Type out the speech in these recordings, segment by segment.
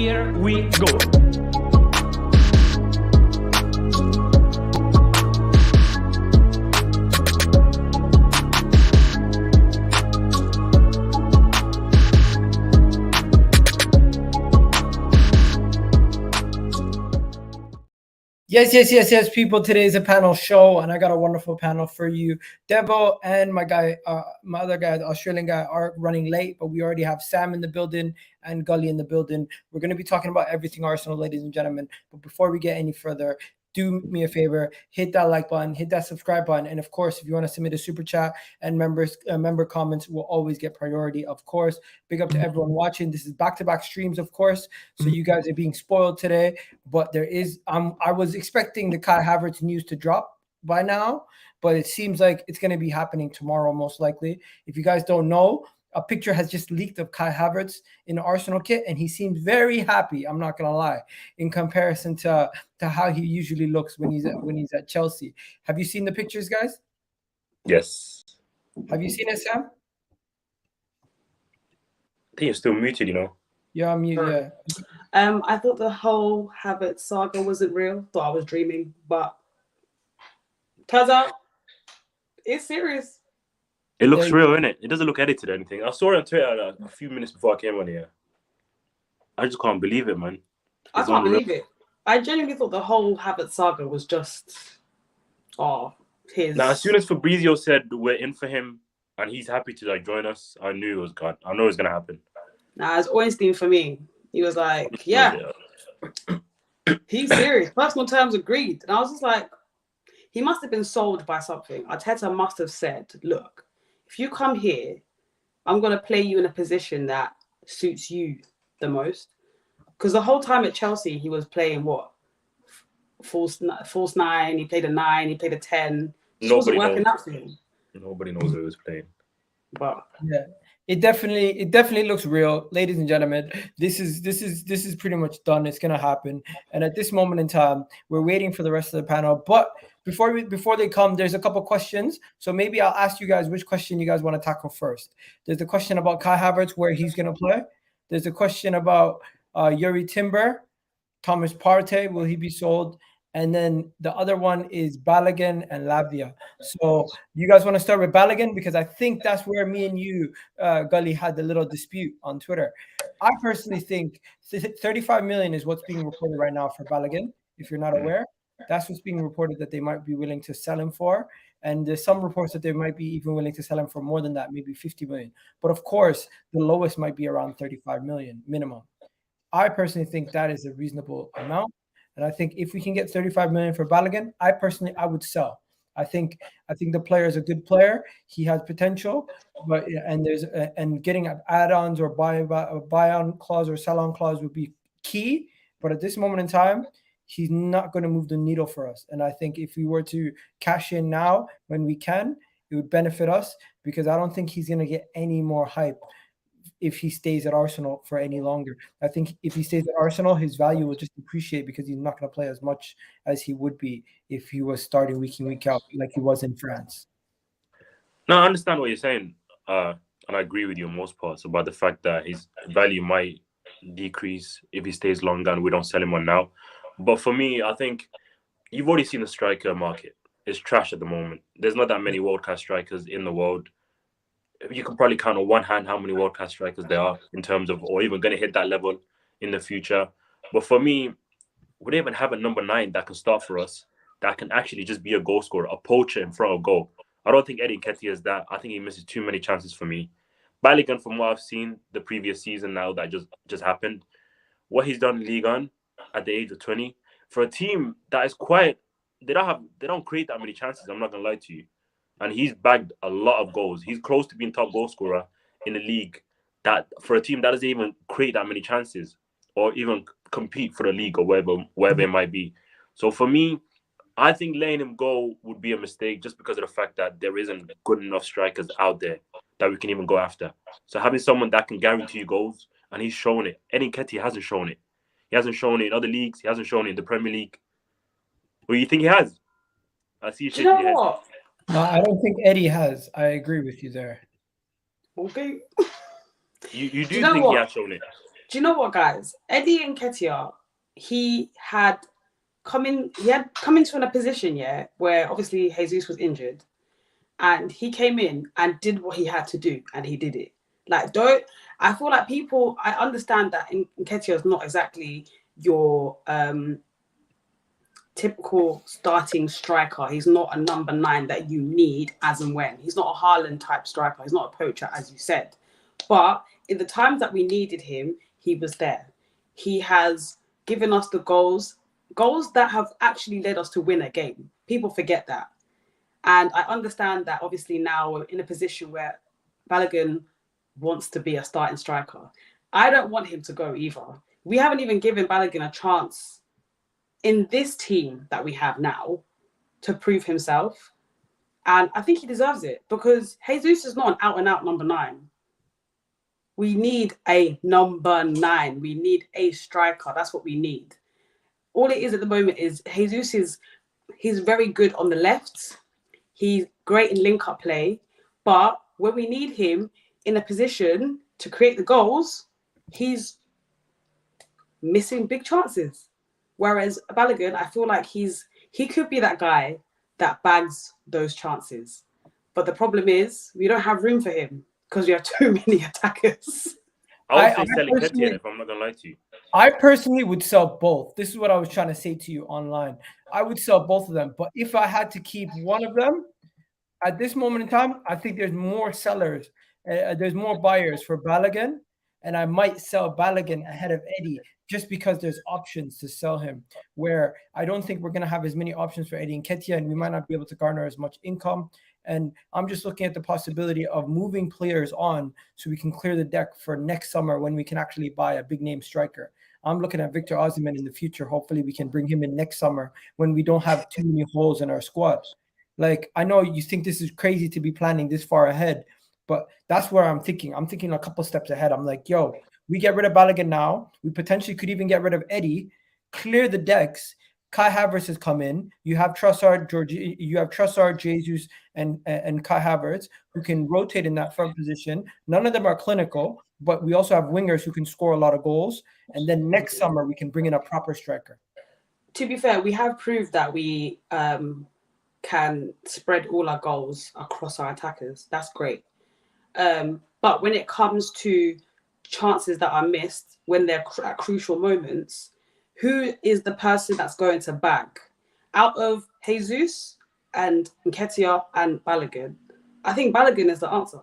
here we go. Yes, people. Today is a panel show, and I got a wonderful panel for you. Devo and my other guy, the Australian guy, are running late, but we already have Sam in the building and Gully in the building. We're going to be talking about everything Arsenal, ladies and gentlemen. But before we get any further, do me a favor, hit that like button, hit that subscribe button, and of course, if you want to submit a super chat and member comments will always get priority, of course. Big up to everyone watching. This is back-to-back streams, of course, so you guys are being spoiled today. But there is, I was expecting the Kai Havertz news to drop by now, but it seems like it's going to be happening tomorrow, most likely. If you guys don't know, a picture has just leaked of Kai Havertz in the Arsenal kit, and he seems very happy. I'm not gonna lie, in comparison to how he usually looks when he's at Chelsea. Have you seen the pictures, guys? Yes. Have you seen it, Sam? I think it's still muted, you know. Yeah, I'm mute. Yeah. I thought the whole Havertz saga wasn't real. Thought I was dreaming, but turns out it's serious. It looks real, innit? It doesn't look edited or anything. I saw it on Twitter a few minutes before I came on here. I just can't believe it, man. I can't believe it. I genuinely thought the whole Havertz saga was just his. Now, as soon as Fabrizio said we're in for him and he's happy to join us, I knew it was gone. I know it was gonna happen. Nah, it's Ornstein for me. He was like, yeah. He's serious. Personal terms agreed. And I was just like, he must have been sold by something. Arteta must have said, look, if you come here, I'm going to play you in a position that suits you the most. Because the whole time at Chelsea, he was playing what? False nine. He played a 9. He played a 10. Nobody working knows. out for him. Nobody knows who he was playing. But yeah. It definitely looks real, ladies and gentlemen. This is pretty much done. It's gonna happen, and at this moment in time, we're waiting for the rest of the panel. But before they come, there's a couple questions. So maybe I'll ask you guys which question you guys want to tackle first. There's a question about Kai Havertz, where he's gonna play. There's a question about Jurrien Timber, Thomas Partey, will he be sold? And then the other one is Balogun and Lavia. So you guys want to start with Balogun? Because I think that's where me and you, Gully, had the little dispute on Twitter. I personally think 35 million is what's being reported right now for Balogun. If you're not aware, that's what's being reported that they might be willing to sell him for. And there's some reports that they might be even willing to sell him for more than that, maybe 50 million. But of course, the lowest might be around 35 million minimum. I personally think that is a reasonable amount. And I think if we can get 35 million for Balogun, I would sell. I think the player is a good player. He has potential, but and getting add-ons or buy-on clause or sell-on clause would be key. But at this moment in time, he's not going to move the needle for us. And I think if we were to cash in now when we can, it would benefit us, because I don't think he's going to get any more hype if he stays at Arsenal for any longer. I think if he stays at Arsenal, his value will just depreciate, because he's not going to play as much as he would be if he was starting week in, week out like he was in France. No, I understand what you're saying. And I agree with you on most parts about the fact that his value might decrease if he stays longer and we don't sell him on now. But for me, I think you've already seen the striker market. It's trash at the moment. There's not that many world-class strikers in the world. You can probably count on one hand how many world-class strikers there are in terms of, or even going to hit that level in the future. But for me, we don't even have a number 9 that can start for us, that can actually just be a goal scorer, a poacher in front of goal. I don't think Eddie Nketiah is that. I think he misses too many chances for me. Balogun, from what I've seen the previous season now that just happened, what he's done in Ligue 1 at the age of 20, for a team that is quiet, they don't create that many chances, I'm not going to lie to you. And he's bagged a lot of goals. He's close to being top goal scorer in the league. That for a team that doesn't even create that many chances or even compete for the league or wherever it might be. So for me, I think letting him go would be a mistake, just because of the fact that there isn't good enough strikers out there that we can even go after. So having someone that can guarantee you goals, and he's shown it. Eddie Nketiah hasn't shown it. He hasn't shown it in other leagues. He hasn't shown it in the Premier League. Well, you think he has? I see you shaking your head. What? No, I don't think Eddie has. I agree with you there. Okay. You do think he has shown it? Do you know what, guys? Eddie Nketiah, he had come into a position, where obviously Jesus was injured, and he came in and did what he had to do, and he did it. Like, I feel like people, I understand that Nketiah is not exactly your typical starting striker. He's not a number 9 that you need as and when. He's not a Haaland type striker. He's not a poacher, as you said. But in the times that we needed him, he was there. He has given us the goals that have actually led us to win a game. People forget that. And I understand that obviously now we're in a position where Balogun wants to be a starting striker. I don't want him to go either. We haven't even given Balogun a chance in this team that we have now to prove himself. And I think he deserves it, because Jesus is not an out-and-out number 9. We need a number 9. We need a striker. That's what we need. All it is at the moment is he's very good on the left. He's great in link-up play. But when we need him in a position to create the goals, he's missing big chances. Whereas Balogun, I feel like he could be that guy that bags those chances. But the problem is we don't have room for him because we have too many attackers. I would say selling Nketiah, if I'm not going to lie to you. I personally would sell both. This is what I was trying to say to you online. I would sell both of them. But if I had to keep one of them, at this moment in time, I think there's more sellers. There's more buyers for Balogun. And I might sell Balogun ahead of Eddie just because there's options to sell him, where I don't think we're going to have as many options for Eddie Nketiah, and we might not be able to garner as much income. And I'm just looking at the possibility of moving players on so we can clear the deck for next summer when we can actually buy a big name striker. I'm looking at Victor Osimhen in the future. Hopefully we can bring him in next summer when we don't have too many holes in our squad. Like, I know you think this is crazy to be planning this far ahead, but that's where I'm thinking. I'm thinking a couple steps ahead. I'm like, yo, we get rid of Balogun now. We potentially could even get rid of Eddie, clear the decks. Kai Havertz has come in. You have Trossard, Jesus, and Kai Havertz, who can rotate in that front position. None of them are clinical, but we also have wingers who can score a lot of goals. And then next summer, we can bring in a proper striker. To be fair, we have proved that we can spread all our goals across our attackers. That's great. But when it comes to chances that are missed when they're at crucial moments, who is the person that's going to bag? Out of Jesus and Nketiah and Balogun, I think Balogun is the answer.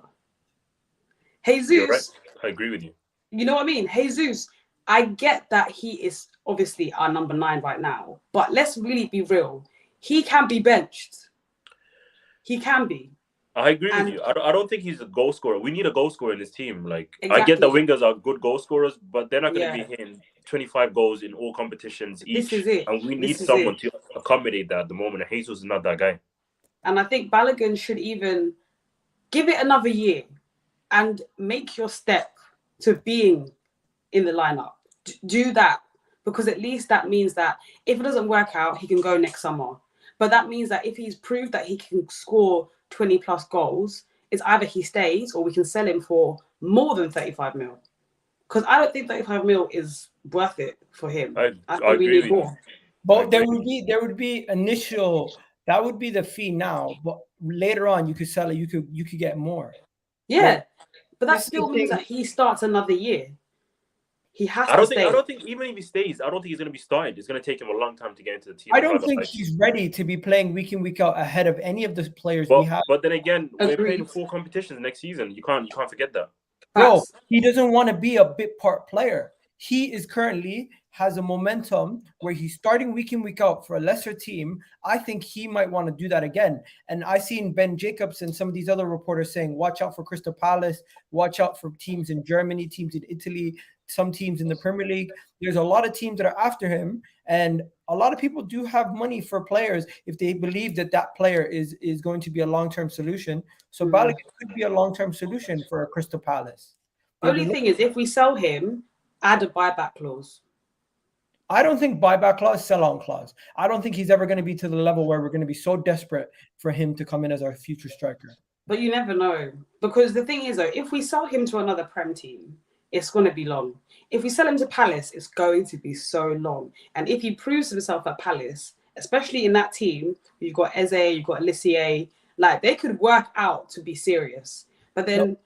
Jesus, you're right. I agree with you. You know what I mean? Jesus, I get that he is obviously our number 9 right now, but let's really be real. He can be benched. He can be. I agree with you. I don't think he's a goal scorer. We need a goal scorer in this team. Like, exactly. I get the wingers are good goal scorers, but they're not going to be hitting 25 goals in all competitions each. This is it. And we need someone to accommodate that at the moment. And Jesus is not that guy. And I think Balogun should even give it another year and make your step to being in the lineup. Do that, because at least that means that if it doesn't work out, he can go next summer. But that means that if he's proved that he can score 20 plus goals, it's either he stays or we can sell him for more than 35 mil. Because I don't think 35 mil is worth it for him. I think we need more. But there would be initial, that would be the fee now, but later on you could sell it, you could get more. Yeah, but that still means that he starts another year. He has to stay. I don't think even if he stays, I don't think he's going to be started. It's going to take him a long time to get into the team. I don't think he's ready to be playing week in, week out ahead of any of the players we have. But then again, we're playing 4 competitions next season. You can't forget that. Bro, he doesn't want to be a bit part player. He is currently has a momentum where he's starting week in, week out for a lesser team. I think he might want to do that again. And I've seen Ben Jacobs and some of these other reporters saying, watch out for Crystal Palace, watch out for teams in Germany, teams in Italy, some teams in the Premier League. There's a lot of teams that are after him. And a lot of people do have money for players if they believe that that player is going to be a long-term solution. So Balogun could be a long-term solution for Crystal Palace. Only thing is, if we sell him, add a buyback clause. I don't think buyback clause, sell-on clause. I don't think he's ever going to be to the level where we're going to be so desperate for him to come in as our future striker. But you never know. Because the thing is, though, if we sell him to another Prem team, it's going to be long. If we sell him to Palace, it's going to be so long. And if he proves himself at Palace, especially in that team, you've got Eze, you've got Lissier, like they could work out to be serious. But then,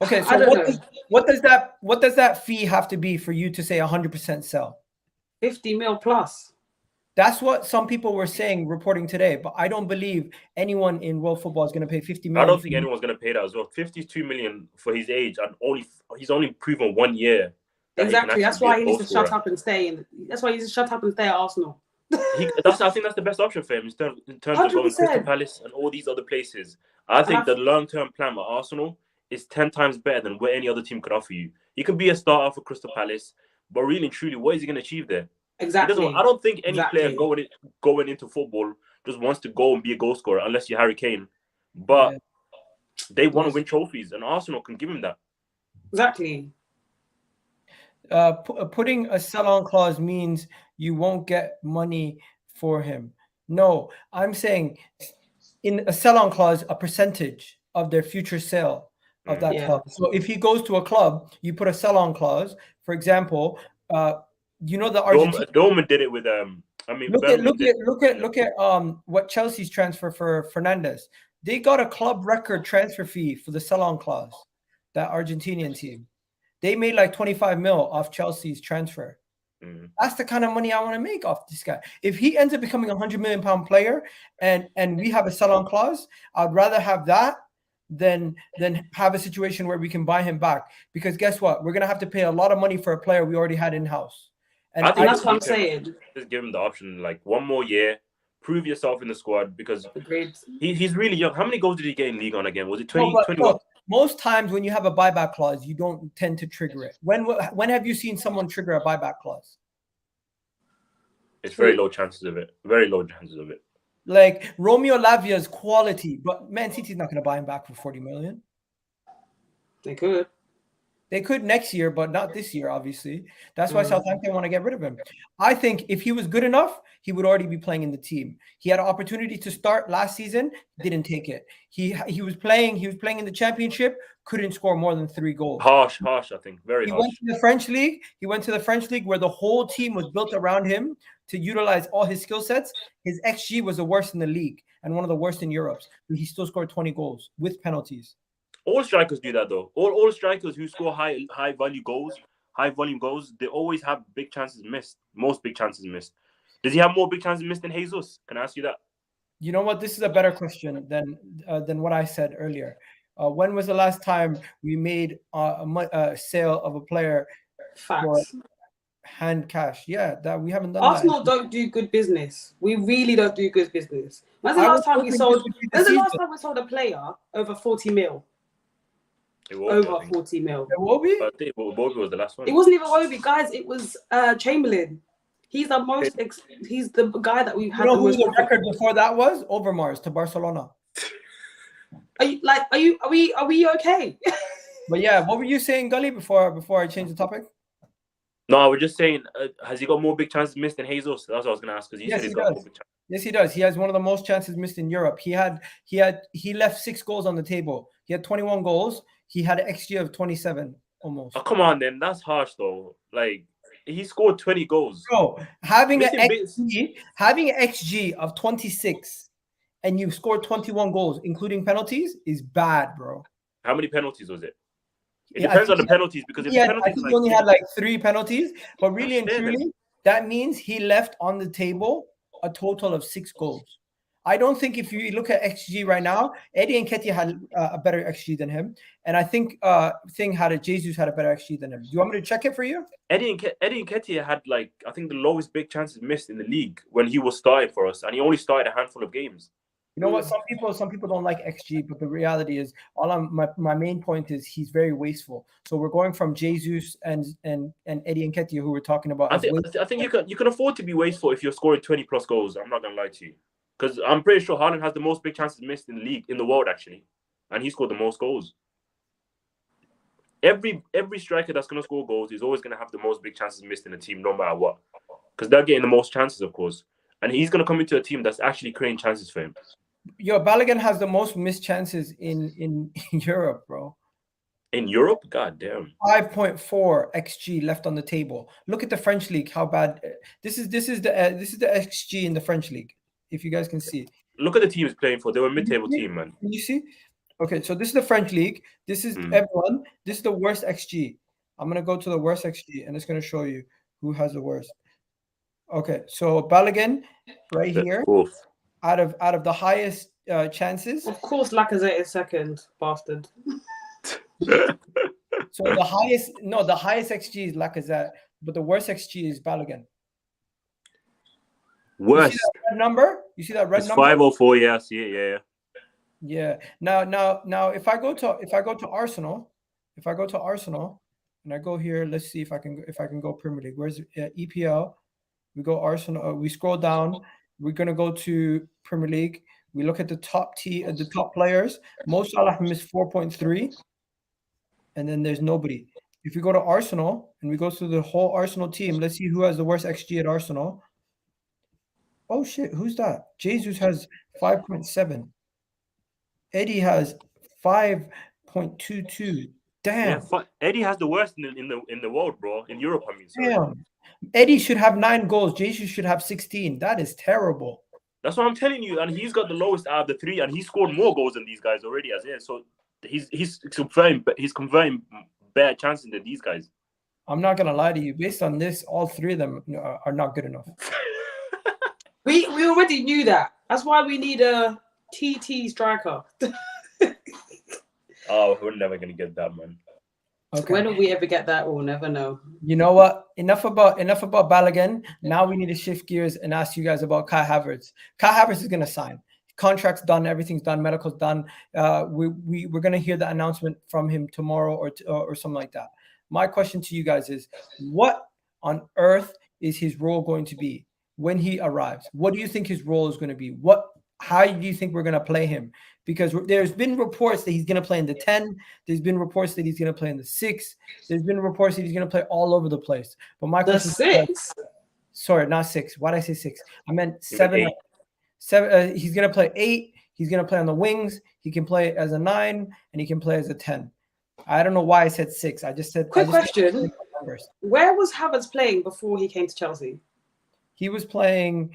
okay, so what does that fee have to be for you to say 100% sell? 50 mil plus. That's what some people were saying, reporting today. But I don't believe anyone in world football is going to pay 50 million. I don't think anyone's going to pay that as well. 52 million for his age, and he's only proven 1 year. Exactly. That's why he needs to shut up and stay. That's why he needs to shut up and stay at Arsenal. I think that's the best option for him in terms of going to Crystal Palace and all these other places. I think the long-term plan at Arsenal is 10 times better than what any other team could offer you. He can be a starter for Crystal Palace, but really and truly, what is he going to achieve there? Exactly. I don't think any player going into football just wants to go and be a goal scorer unless you're Harry Kane. But they want to win trophies, and Arsenal can give him that. Exactly. Putting a sell-on clause means you won't get money for him. No, I'm saying in a sell-on clause, a percentage of their future sale of that club. So if he goes to a club, you put a sell-on clause. For example, you know the Argentina. Dortmund did it with Look at what Chelsea's transfer for Fernandes. They got a club record transfer fee for the sell-on clause. That Argentinian team, they made like 25 mil off Chelsea's transfer. That's the kind of money I want to make off this guy. If he ends up becoming £100 million player and we have a sell-on clause, I'd rather have that than have a situation where we can buy him back. Because guess what? We're gonna have to pay a lot of money for a player we already had in-house. And I think that's what I'm saying. Just give him the option, like 1 more year, prove yourself in the squad, because he's really young. How many goals did he get in League On again? Was it 21? Most times when you have a buyback clause, you don't tend to trigger it. When have you seen someone trigger a buyback clause? It's very low chances of it. Very low chances of it. Like Romeo Lavia's quality, but Man City's not going to buy him back for 40 million. They could. They could next year, but not this year, obviously. That's why Southampton want to get rid of him. I think if he was good enough, he would already be playing in the team. He had an opportunity to start last season, didn't take it. He was playing in the Championship, couldn't score more than 3 goals. Harsh, I think. Very harsh. He went to the French league where the whole team was built around him to utilize all his skill sets. His XG was the worst in the league and one of the worst in Europe. But he still scored 20 goals with penalties. All strikers do that though. All strikers who score high volume goals, they always have big chances missed. Most big chances missed. Does he have more big chances missed than Jesus? Can I ask you that? You know what? This is a better question than what I said earlier. When was the last time we made a sale of a player for hand cash? Yeah, that we haven't done. Arsenal don't do good business. We really don't do good business. When's the last time we sold a player over 40 mil? Over 40 mil. Iwobi? I think Iwobi was the last one. It wasn't even Iwobi, guys. It was Chamberlain. He's the most. He's the guy that we've had. You know who the record before that was? Overmars to Barcelona. Are we okay? But yeah, what were you saying, Gully? Before I change the topic. No, I was just saying, has he got more big chances missed than Jesus? That's what I was going to ask. Because yes, he does. Yes, he does. He has one of the most chances missed in Europe. He left 6 goals on the table. He had 21 goals. He had an XG of 27 almost. Oh, come on, then. That's harsh, though. Like, he scored 20 goals. Bro, having an XG of 26 and you scored 21 goals, including penalties, is bad, bro. How many penalties was it? It depends on the penalties, because if I think he only had like 3 penalties, but really and truly, that means he left on the table a total of 6 goals. I don't think if you look at XG right now, Eddie Nketiah had a better XG than him, and I think Jesus had a better XG than him. Do you want me to check it for you? Eddie Nketiah had I think the lowest big chances missed in the league when he was starting for us, and he only started a handful of games. You know what? Some people don't like XG, but the reality is, my main point is he's very wasteful. So we're going from Jesus and Eddie Nketiah, who we're talking about. I think you can afford to be wasteful if you're scoring 20 plus goals. I'm not gonna lie to you, because I'm pretty sure Haaland has the most big chances missed in the league, in the world actually, and he scored the most goals. Every striker that's gonna score goals is always gonna have the most big chances missed in the team, no matter what, because they're getting the most chances, of course, and he's gonna come into a team that's actually creating chances for him. Balogun has the most missed chances in Europe, bro. In Europe, god damn. 5.4 xG left on the table. Look at the French league. How bad? This is the xG in the French league. If you guys can see. Look at the teams playing for. They were a mid-table team, man. Can you see? Okay, so this is the French league. This is everyone. This is the worst xG. I'm gonna go to the worst xG, and it's gonna show you who has the worst. Okay, so Balogun right here. Oof. Out of the highest chances. Of course, Lacazette is second, bastard. So the highest xG is Lacazette, but the worst xG is Balogun. Worst. You see that red number? You see that red it's number? 504. Yeah, I see it. Yeah. Now, if I go to Arsenal, and I go here, let's see if I can go Premier League. Where's EPL? We go Arsenal. We scroll down. We're gonna go to Premier League. We look at the top players. Mo Salah missed 4.3, and then there's nobody. If we go to Arsenal and we go through the whole Arsenal team, let's see who has the worst XG at Arsenal. Oh shit, who's that? Jesus has 5.7. Eddie has 5.22. Damn. Yeah, Eddie has the worst in the world, bro. In Europe, I mean. Sorry. Damn. Eddie should have 9 goals. Jesus should have 16. That is terrible. That's what I'm telling you. And he's got the lowest out of the 3, and he scored more goals than these guys already as is. So he's converting better chances than these guys. I'm not gonna lie to you. Based on this, all 3 of them are not good enough. We already knew that. That's why we need a TT striker. Oh, we're never gonna get that, man. Okay. When will we ever get that? We'll never know. You know what? Enough about Balogun. Now we need to shift gears and ask you guys about Kai Havertz. Kai Havertz is gonna sign. Contract's done. Everything's done. Medical's done. We're gonna hear the announcement from him tomorrow or something like that. My question to you guys is, what on earth is his role going to be when he arrives? What do you think his role is going to be? How do you think we're going to play him? Because there's been reports that he's going to play in the 10. There's been reports that he's going to play in the 6. There's been reports that he's going to play all over the place. But my question 6? Sorry, not 6. Why did I say 6? I meant 7. 7. He's going to play 8. He's going to play on the wings. He can play as a 9, and he can play as a 10. I don't know why I said 6. I just said. Quick question. Where was Havertz playing before he came to Chelsea? He was playing.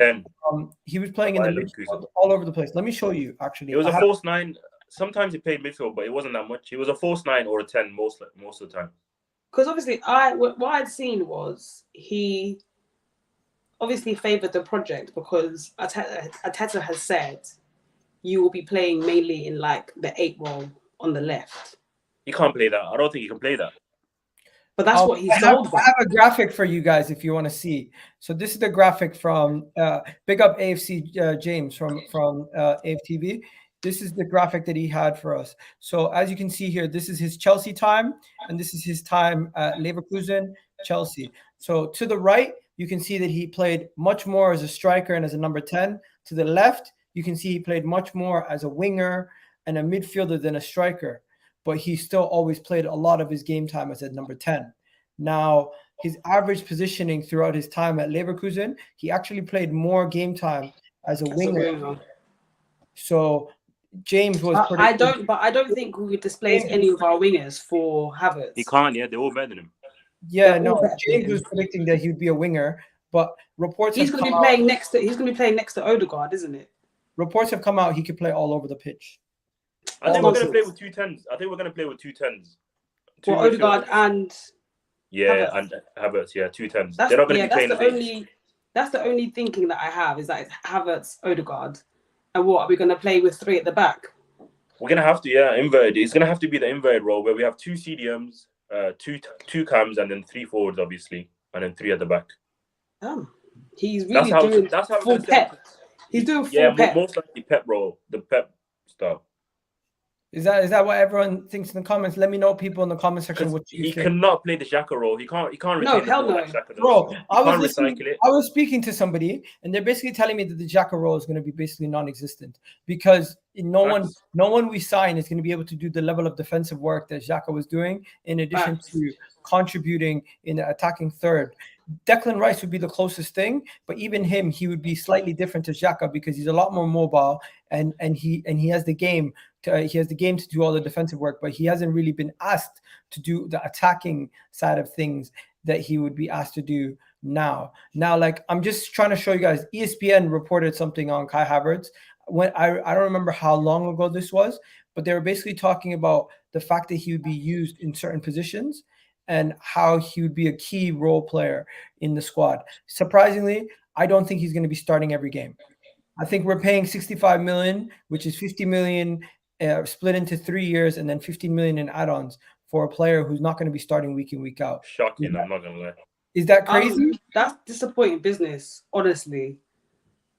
He was playing in the midfield all over the place. Let me show you. Actually, it was a false 9. Sometimes he played midfield, but it wasn't that much. He was a false 9 or a 10 most of the time. Because obviously, what I'd seen was he obviously favoured the project because Arteta has said you will be playing mainly in like the 8 role on the left. He can't play that. I don't think he can play that. But that's what he's sold by. I have a graphic for you guys if you want to see. So this is the graphic from Big Up AFC James from AFTV. This is the graphic that he had for us. So as you can see here, this is his Chelsea time, and this is his time at Leverkusen, Chelsea. So to the right, you can see that he played much more as a striker and as a number 10. To the left, you can see he played much more as a winger and a midfielder than a striker. But he still always played a lot of his game time as a number 10. Now, his average positioning throughout his time at Leverkusen, he actually played more game time as a winger. So James was. I don't think we displays any of our wingers for Havertz. He can't. Yeah, they're all better than him. Yeah, no. James was predicting that he'd be a winger, but reports. He's going to be playing next to. He's going to be playing next to Odegaard, isn't it? Reports have come out he could play all over the pitch. I think we're going to play with 2 10s. I think we're going to play with 2 10s. For Odegaard and. Yeah, Havertz. And Havertz. Yeah, 2 10s. They're not going to be playing That's the only thinking that I have is that it's Havertz, Odegaard, and what are we going to play with 3 at the back? We're going to have to, yeah, inverted. It's going to have to be the inverted role where we have 2 CDMs, two cams, and then 3 forwards, obviously, and then 3 at the back. He's really doing full Pep. He's doing full Pep. Most likely Pep role, the Pep style. Is that what everyone thinks in the comments? Let me know, people in the comment section, what you think. He cannot play the Xhaka role. He can't retain no, hell no. Bro, I was speaking to somebody, and they're basically telling me that the Xhaka role is going to be basically non-existent because no one we sign is going to be able to do the level of defensive work that Xhaka was doing, in addition to contributing in the attacking third. Declan Rice would be the closest thing, but even him, he would be slightly different to Xhaka because he's a lot more mobile and he has the game to do all the defensive work, but he hasn't really been asked to do the attacking side of things that he would be asked to do now. Like, I'm just trying to show you guys, ESPN reported something on Kai Havertz. When I don't remember how long ago this was, but they were basically talking about the fact that he would be used in certain positions and how he would be a key role player in the squad. Surprisingly, I don't think he's going to be starting every game. I think we're paying 65 million, which is 50 million split into 3 years and then 15 million in add-ons for a player who's not going to be starting week in, week out. Shocking, I'm not going to lie. Is that crazy? That's disappointing business, honestly.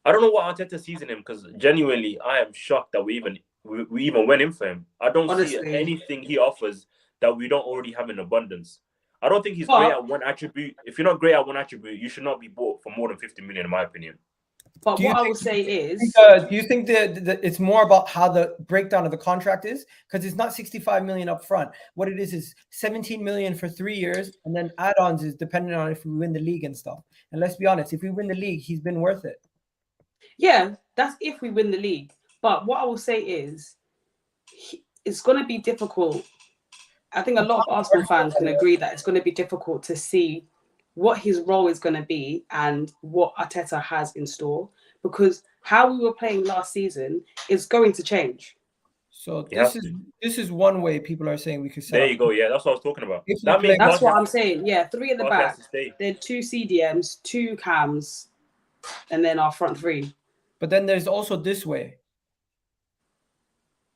I don't know what Arteta sees in him, because genuinely, I am shocked that we even went in for him. I don't see anything he offers that we don't already have in abundance. I don't think he's great at one attribute. If you're not great at one attribute, you should not be bought for more than 50 million, in my opinion. But what I would say is... do you think that it's more about how the breakdown of the contract is? Because it's not 65 million up front. What it is 17 million for 3 years, and then add-ons is dependent on if we win the league and stuff. And let's be honest, if we win the league, he's been worth it. Yeah, that's if we win the league. But what I will say is, it's going to be difficult. I think a lot of Arsenal fans can agree that it's going to be difficult to see what his role is going to be and what Arteta has in store, because how we were playing last season is going to change. So this is one way people are saying we could set There up. you go. Yeah, that's what I was talking about. That's what I'm saying. Yeah, 3 at the back, then 2 CDMs, 2 cams, and then our front 3. But then there's also this way.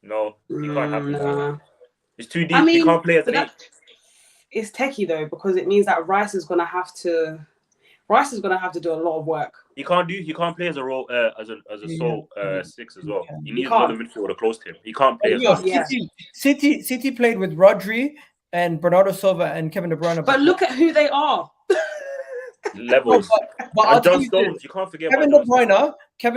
No, you can't have it. No. It's too deep. You can't play as an 8. It's techie though, because it means that Rice is gonna have to do a lot of work. He can't play as a role as a sole 6 as well. He needs another midfielder close to him. He can't play City played with Rodri and Bernardo Silva and Kevin De Bruyne. But look at who they are. Levels. But John Stones, you can't forget Kevin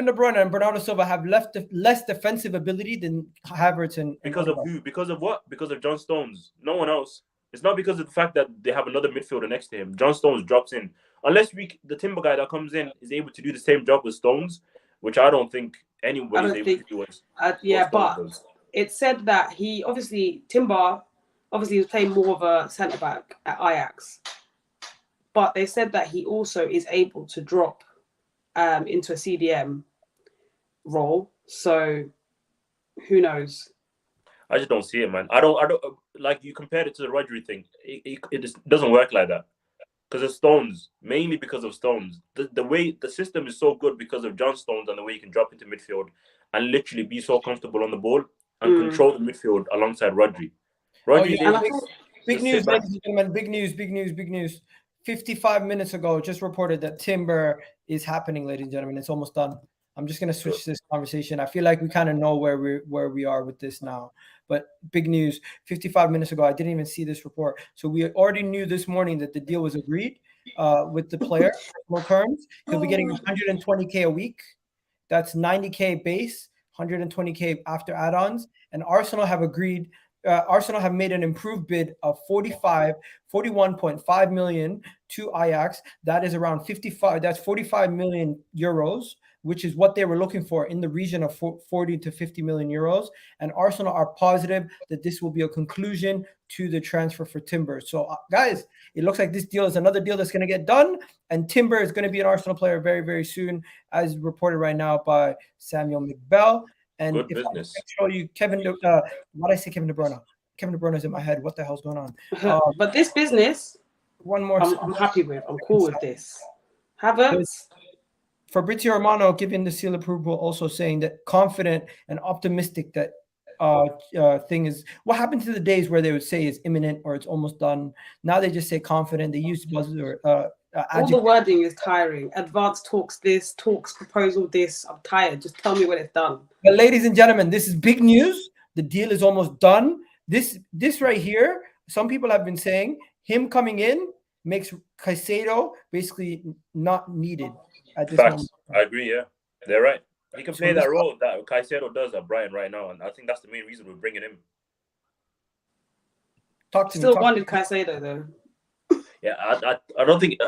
De Bruyne and Bernardo Silva have less defensive ability than Havertz and because of who? Because of what? Because of John Stones. No one else. It's not because of the fact that they have another midfielder next to him. John Stones drops in. Unless the timber guy that comes in is able to do the same job as Stones, which I don't think anybody is able to do. But it said that Timber was playing more of a centre back at Ajax. But they said that he also is able to drop into a CDM role. So who knows? I just don't see it, man. I don't like you compared it to the Rodri thing. It just doesn't work like that because of Stones, mainly because of Stones. The way the system is so good because of John Stones and the way you can drop into midfield and literally be so comfortable on the ball and control the midfield alongside Rodri. Big news, ladies and gentlemen. Big news. 55 minutes ago, just reported that Timber is happening, ladies and gentlemen. It's almost done. I'm just going to switch this conversation. I feel like we kind of know where we are with this now. But big news, 55 minutes ago, I didn't even see this report. So we already knew this morning that the deal was agreed with the player. No terms. He'll be getting 120K a week. That's 90K base, 120K after add-ons. And Arsenal have agreed. Arsenal have made an improved bid of 41.5 million to Ajax. That is around 55. That's 45 million euros, which is what they were looking for in the region of 40 to 50 million euros. And Arsenal are positive that this will be a conclusion to the transfer for Timber. So, guys, it looks like this deal is another deal that's going to get done. And Timber is going to be an Arsenal player very, very soon, as reported right now by Samuel McBell. And good if business. I show you Kevin De Bruyne? Kevin De Bruyne is in my head. What the hell's going on? But this business, one more. I'm happy with. I'm cool with this. Havertz. Fabrizio Romano giving the seal approval, also saying that confident and optimistic that thing is. What happened to the days where they would say it's imminent or it's almost done? Now they just say confident. They use buzzer. All the wording is tiring. Advanced talks this, talks proposal this. I'm tired. Just tell me when it's done. But ladies and gentlemen, this is big news. The deal is almost done. This right here, some people have been saying him coming in makes Caicedo basically not needed at this moment. I agree, yeah. They're right. He can play that role that Caicedo does at Brighton right now, and I think that's the main reason we're bringing him. Still wanted Caicedo, though. Yeah, I don't think...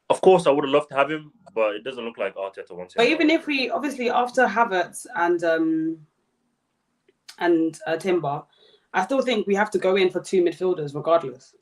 Of course, I would have loved to have him, but it doesn't look like Arteta wants him. But even if we, obviously, after Havertz and Timber, I still think we have to go in for 2 midfielders regardless.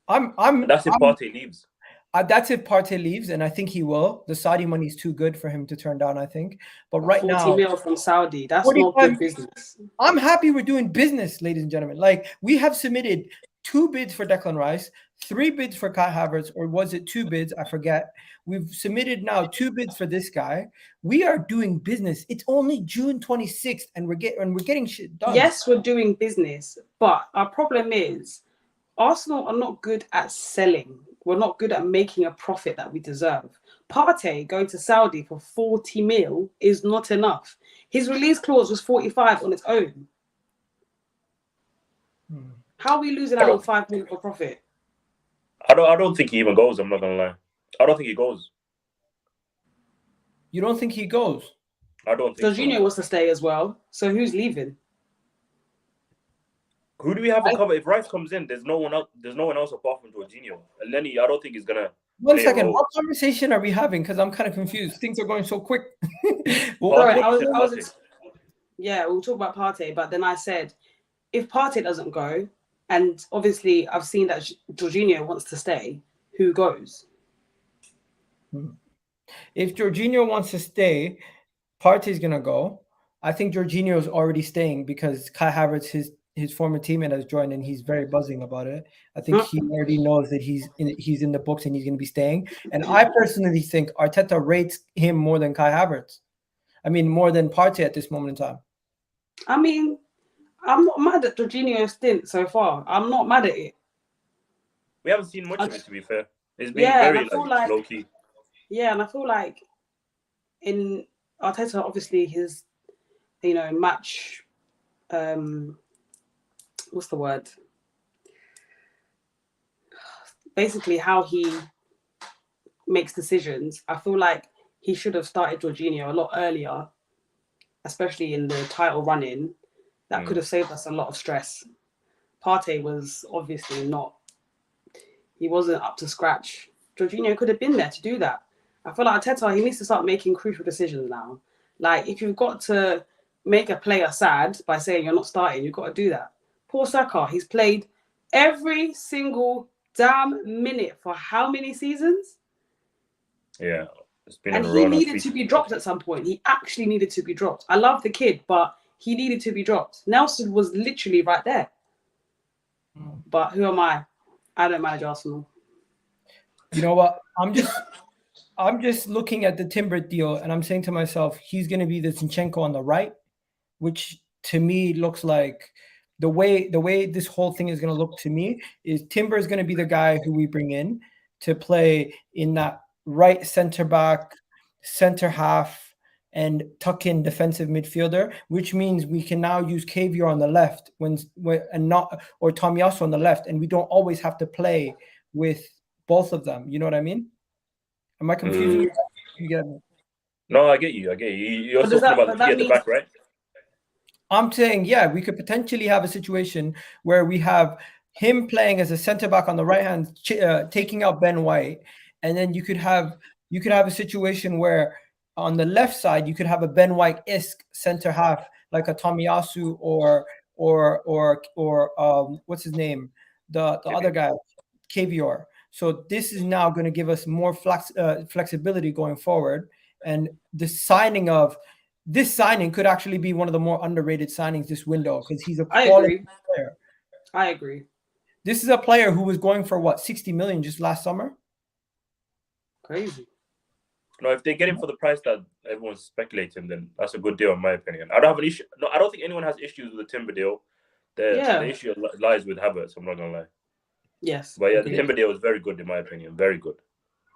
That's if Partey leaves. That's if Partey leaves, and I think he will. The Saudi money is too good for him to turn down, I think. But right 40 now, 40 mil from Saudi, that's not good business. I'm happy we're doing business, ladies and gentlemen. Like, we have submitted 2 bids for Declan Rice, 3 bids for Kai Havertz, or was it 2 bids? I forget. We've submitted now 2 bids for this guy. We are doing business. It's only June 26th, and we're getting shit done. Yes, we're doing business, but our problem is Arsenal are not good at selling. We're not good at making a profit that we deserve. Partey going to Saudi for 40 mil is not enough. His release clause was 45 on its own. How are we losing out on 5 mil for profit? I don't think he even goes. I'm not gonna lie. I don't think he goes. You don't think he goes? I don't think. Jurrien wants to stay as well. So who's leaving? Who do we have to cover? If Rice comes in, there's no one else. There's no one else apart from Jorginho. And Lenny, I don't think he's gonna. 1 second. What conversation are we having? Because I'm kind of confused. Things are going so quick. Sorry, yeah, we'll talk about Partey, but then I said, if Partey doesn't go, and obviously I've seen that Jorginho wants to stay, who goes? If Jorginho wants to stay, Partey's gonna go. I think Jorginho is already staying because Kai Havertz, his former teammate, has joined, and he's very buzzing about it. I think he already knows that he's in the books and he's going to be staying. And I personally think Arteta rates him more than Kai Havertz. I mean, more than Partey at this moment in time. I mean, I'm not mad at Jorginho's stint so far. I'm not mad at it. We haven't seen much of it, to be fair. It's been very low key. Yeah, and I feel like in Arteta, obviously his, match. What's the word? Basically, how he makes decisions. I feel like he should have started Jorginho a lot earlier, especially in the title run-in. That could have saved us a lot of stress. Partey was obviously not. He wasn't up to scratch. Jorginho could have been there to do that. I feel like Arteta, he needs to start making crucial decisions now. Like, if you've got to make a player sad by saying you're not starting, you've got to do that. Poor Saka, he's played every single damn minute for how many seasons? Yeah, it's been. And he needed to be dropped at some point. He actually needed to be dropped. I love the kid, but he needed to be dropped. Nelson was literally right there. But who am I? I don't manage Arsenal. You know what? I'm just looking at the Timber deal, and I'm saying to myself, he's going to be the Zinchenko on the right, which to me looks like the way this whole thing is going to look to me is Timber is going to be the guy who we bring in to play in that right center back, center half, and tuck in defensive midfielder, which means we can now use Caviar on the left or Tomiyasu on the left, and we don't always have to play with both of them. You know what I mean? Am I confusing you? Get me? No, I get you. You're talking about the key at the back, right? I'm saying, yeah, we could potentially have a situation where we have him playing as a center back on the right hand, taking out Ben White, and then you could have a situation where on the left side you could have a Ben White-esque center half like a Tomiyasu or what's his name, the other guy, Caviar. So this is now going to give us more flexibility going forward, and this signing could actually be one of the more underrated signings this window because he's a quality player. I agree. This is a player who was going for 60 million just last summer. Crazy. No, if they get him for the price that everyone's speculating, then that's a good deal in my opinion. I don't have an issue. No, I don't think anyone has issues with the Timber deal. The issue lies with Havertz. I'm not gonna lie. Yes. But yeah, the Timber deal is very good in my opinion. Very good.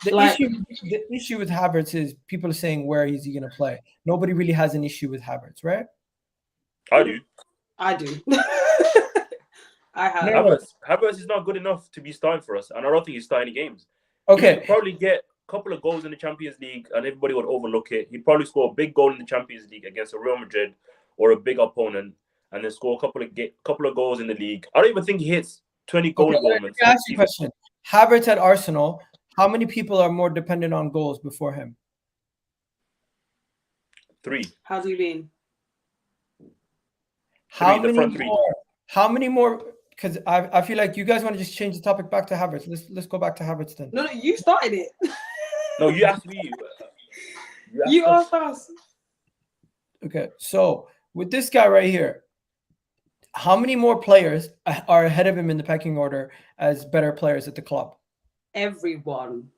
The issue with Havertz is people are saying where is he going to play. Nobody really has an issue with Havertz, right? I do. I have. Havertz is not good enough to be starting for us, and I don't think he's starting any games. Okay. He'd probably get a couple of goals in the Champions League, and everybody would overlook it. He'd probably score a big goal in the Champions League against a Real Madrid or a big opponent, and then score a couple of goals in the league. I don't even think he hits 20 goal moments. Let me ask you a question. Havertz at Arsenal How many people are more dependent on goals before him? 3. How do you mean? How The many front 3. more? How many more? Because I feel like you guys want to just change the topic back to Havertz. Let's go back to Havertz then. No, you started it. No, you asked me. You asked us. Okay, so with this guy right here, how many more players are ahead of him in the pecking order as better players at the club? Everyone.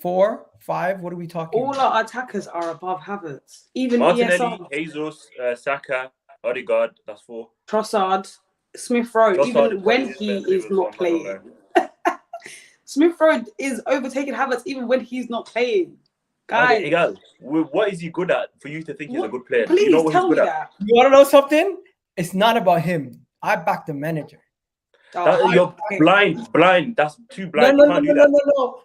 4, 5? What are we talking All about? our attackers are above Havertz. Even Martinelli, ESR. Jesus, Saka, Odegaard. That's 4. Trossard, Smith Rowe, Trossard even when he is not playing. Smith Rowe is overtaking Havertz even when he's not playing. Guys, what is he good at for you to think he's a good player? Please you know what tell he's good me at? You want to know something? It's not about him. I back the manager. You're blind. That's too blind.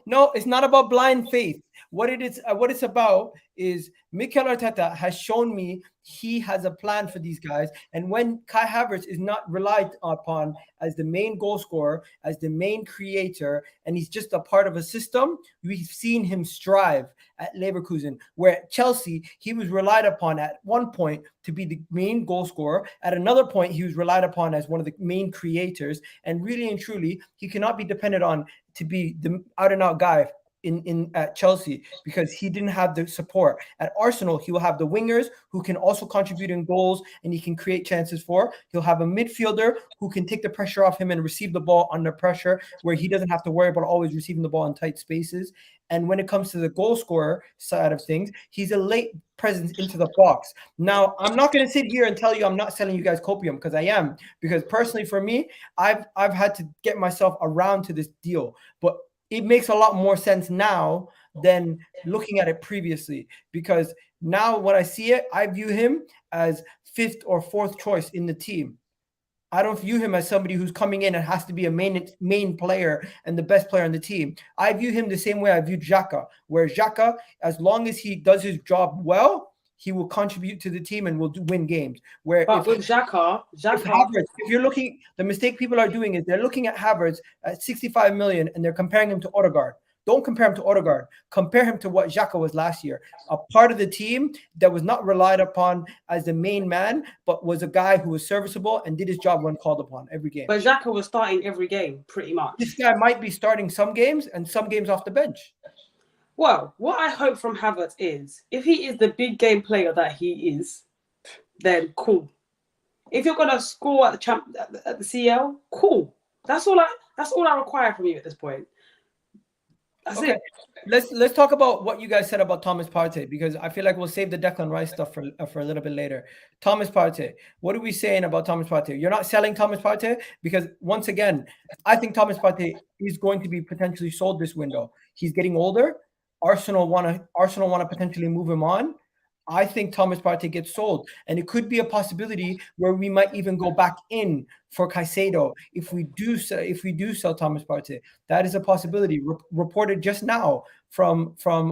No. It's not about blind faith. What it's about is Mikel Arteta has shown me he has a plan for these guys. And when Kai Havertz is not relied upon as the main goal scorer, as the main creator, and he's just a part of a system, we've seen him strive at Leverkusen, where at Chelsea, he was relied upon at one point to be the main goal scorer. At another point, he was relied upon as one of the main creators. And really and truly, he cannot be dependent on to be the out-and-out guy in at Chelsea, because he didn't have the support. At Arsenal, he will have the wingers who can also contribute in goals and he can create chances for. He'll have a midfielder who can take the pressure off him and receive the ball under pressure, where he doesn't have to worry about always receiving the ball in tight spaces. And when it comes to the goal scorer side of things, he's a late presence into the box. Now, I'm not going to sit here and tell you I'm not selling you guys copium, because I am. Because personally, for me, I've had to get myself around to this deal. But it makes a lot more sense now than looking at it previously, because now when I see it, I view him as 5th or 4th choice in the team. I don't view him as somebody who's coming in and has to be a main player and the best player on the team. I view him the same way I view Xhaka, where Xhaka, as long as he does his job well, he will contribute to the team and will win games. Where but with Xhaka, Havertz, if you're looking, the mistake people are doing is they're looking at Havertz at 65 million and they're comparing him to Odegaard. Don't compare him to Odegaard. Compare him to what Xhaka was last year. A part of the team that was not relied upon as the main man, but was a guy who was serviceable and did his job when called upon every game. But Xhaka was starting every game, pretty much. This guy might be starting some games and some games off the bench. Well, what I hope from Havertz is, if he is the big game player that he is, then cool. If you're gonna score at the CL, cool. That's all I require from you at this point. That's it. Let's talk about what you guys said about Thomas Partey, because I feel like we'll save the Declan Rice stuff for a little bit later. Thomas Partey, what are we saying about Thomas Partey? You're not selling Thomas Partey, because once again, I think Thomas Partey is going to be potentially sold this window. He's getting older. Arsenal want to potentially move him on. I think Thomas Partey gets sold, and it could be a possibility where we might even go back in for Caicedo if we do sell Thomas Partey. That is a possibility. Reported just now from some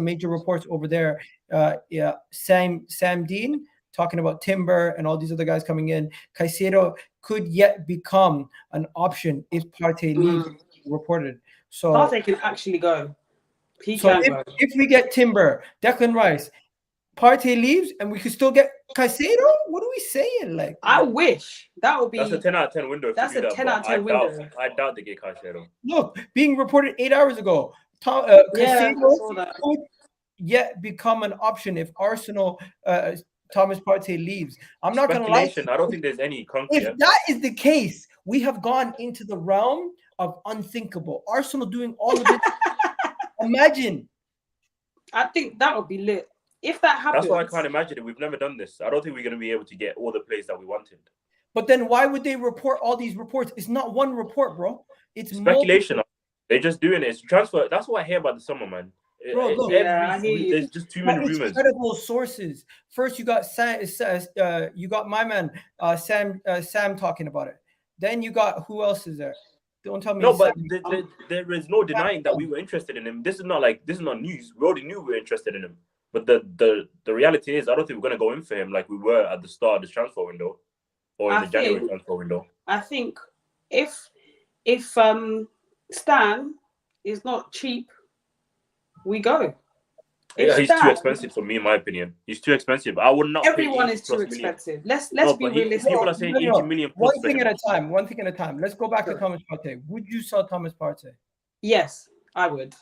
major reports over there. Sam Dean talking about Timber and all these other guys coming in. Caicedo could yet become an option if Partey leaves. Reported. So Partey can actually go. If we get Timber, Declan Rice, Partey leaves, and we could still get Caicedo, what are we saying? Like, I wish that would be. That's a 10 out of 10 window. That's a 10 out of 10 window. I doubt they get Caicedo. Look, being reported 8 hours ago, Caicedo could yet become an option if Arsenal. Thomas Partey leaves. I'm not going to lie. I don't think there's any concrete. If that is the case, we have gone into the realm of unthinkable. Arsenal doing all of it. Imagine. I think that would be lit. If that happens. That's why I can't imagine it. We've never done this. I don't think we're going to be able to get all the players that we wanted. But then why would they report all these reports? It's not one report, bro. It's speculation. They're just doing it. It's transfer. That's what I hear about the summer, man. Bro, look, there's just too many rumors. Credible sources. First, you got my man Sam talking about it. Then you got, who else is there? Don't tell me. No, but there is no denying that we were interested in him. This is not news. We already knew we were interested in him. But the reality is, I don't think we're going to go in for him like we were at the start of this transfer window, or in the January transfer window. I think if Stan is not cheap, we go. Yeah, he's too expensive for me, in my opinion. He's too expensive. I would not. Everyone is too expensive. Let's be realistic. People are saying 80 million plus. One thing at a time. One thing at a time. Let's go back to Thomas Partey. Would you sell Thomas Partey? Yes, I would.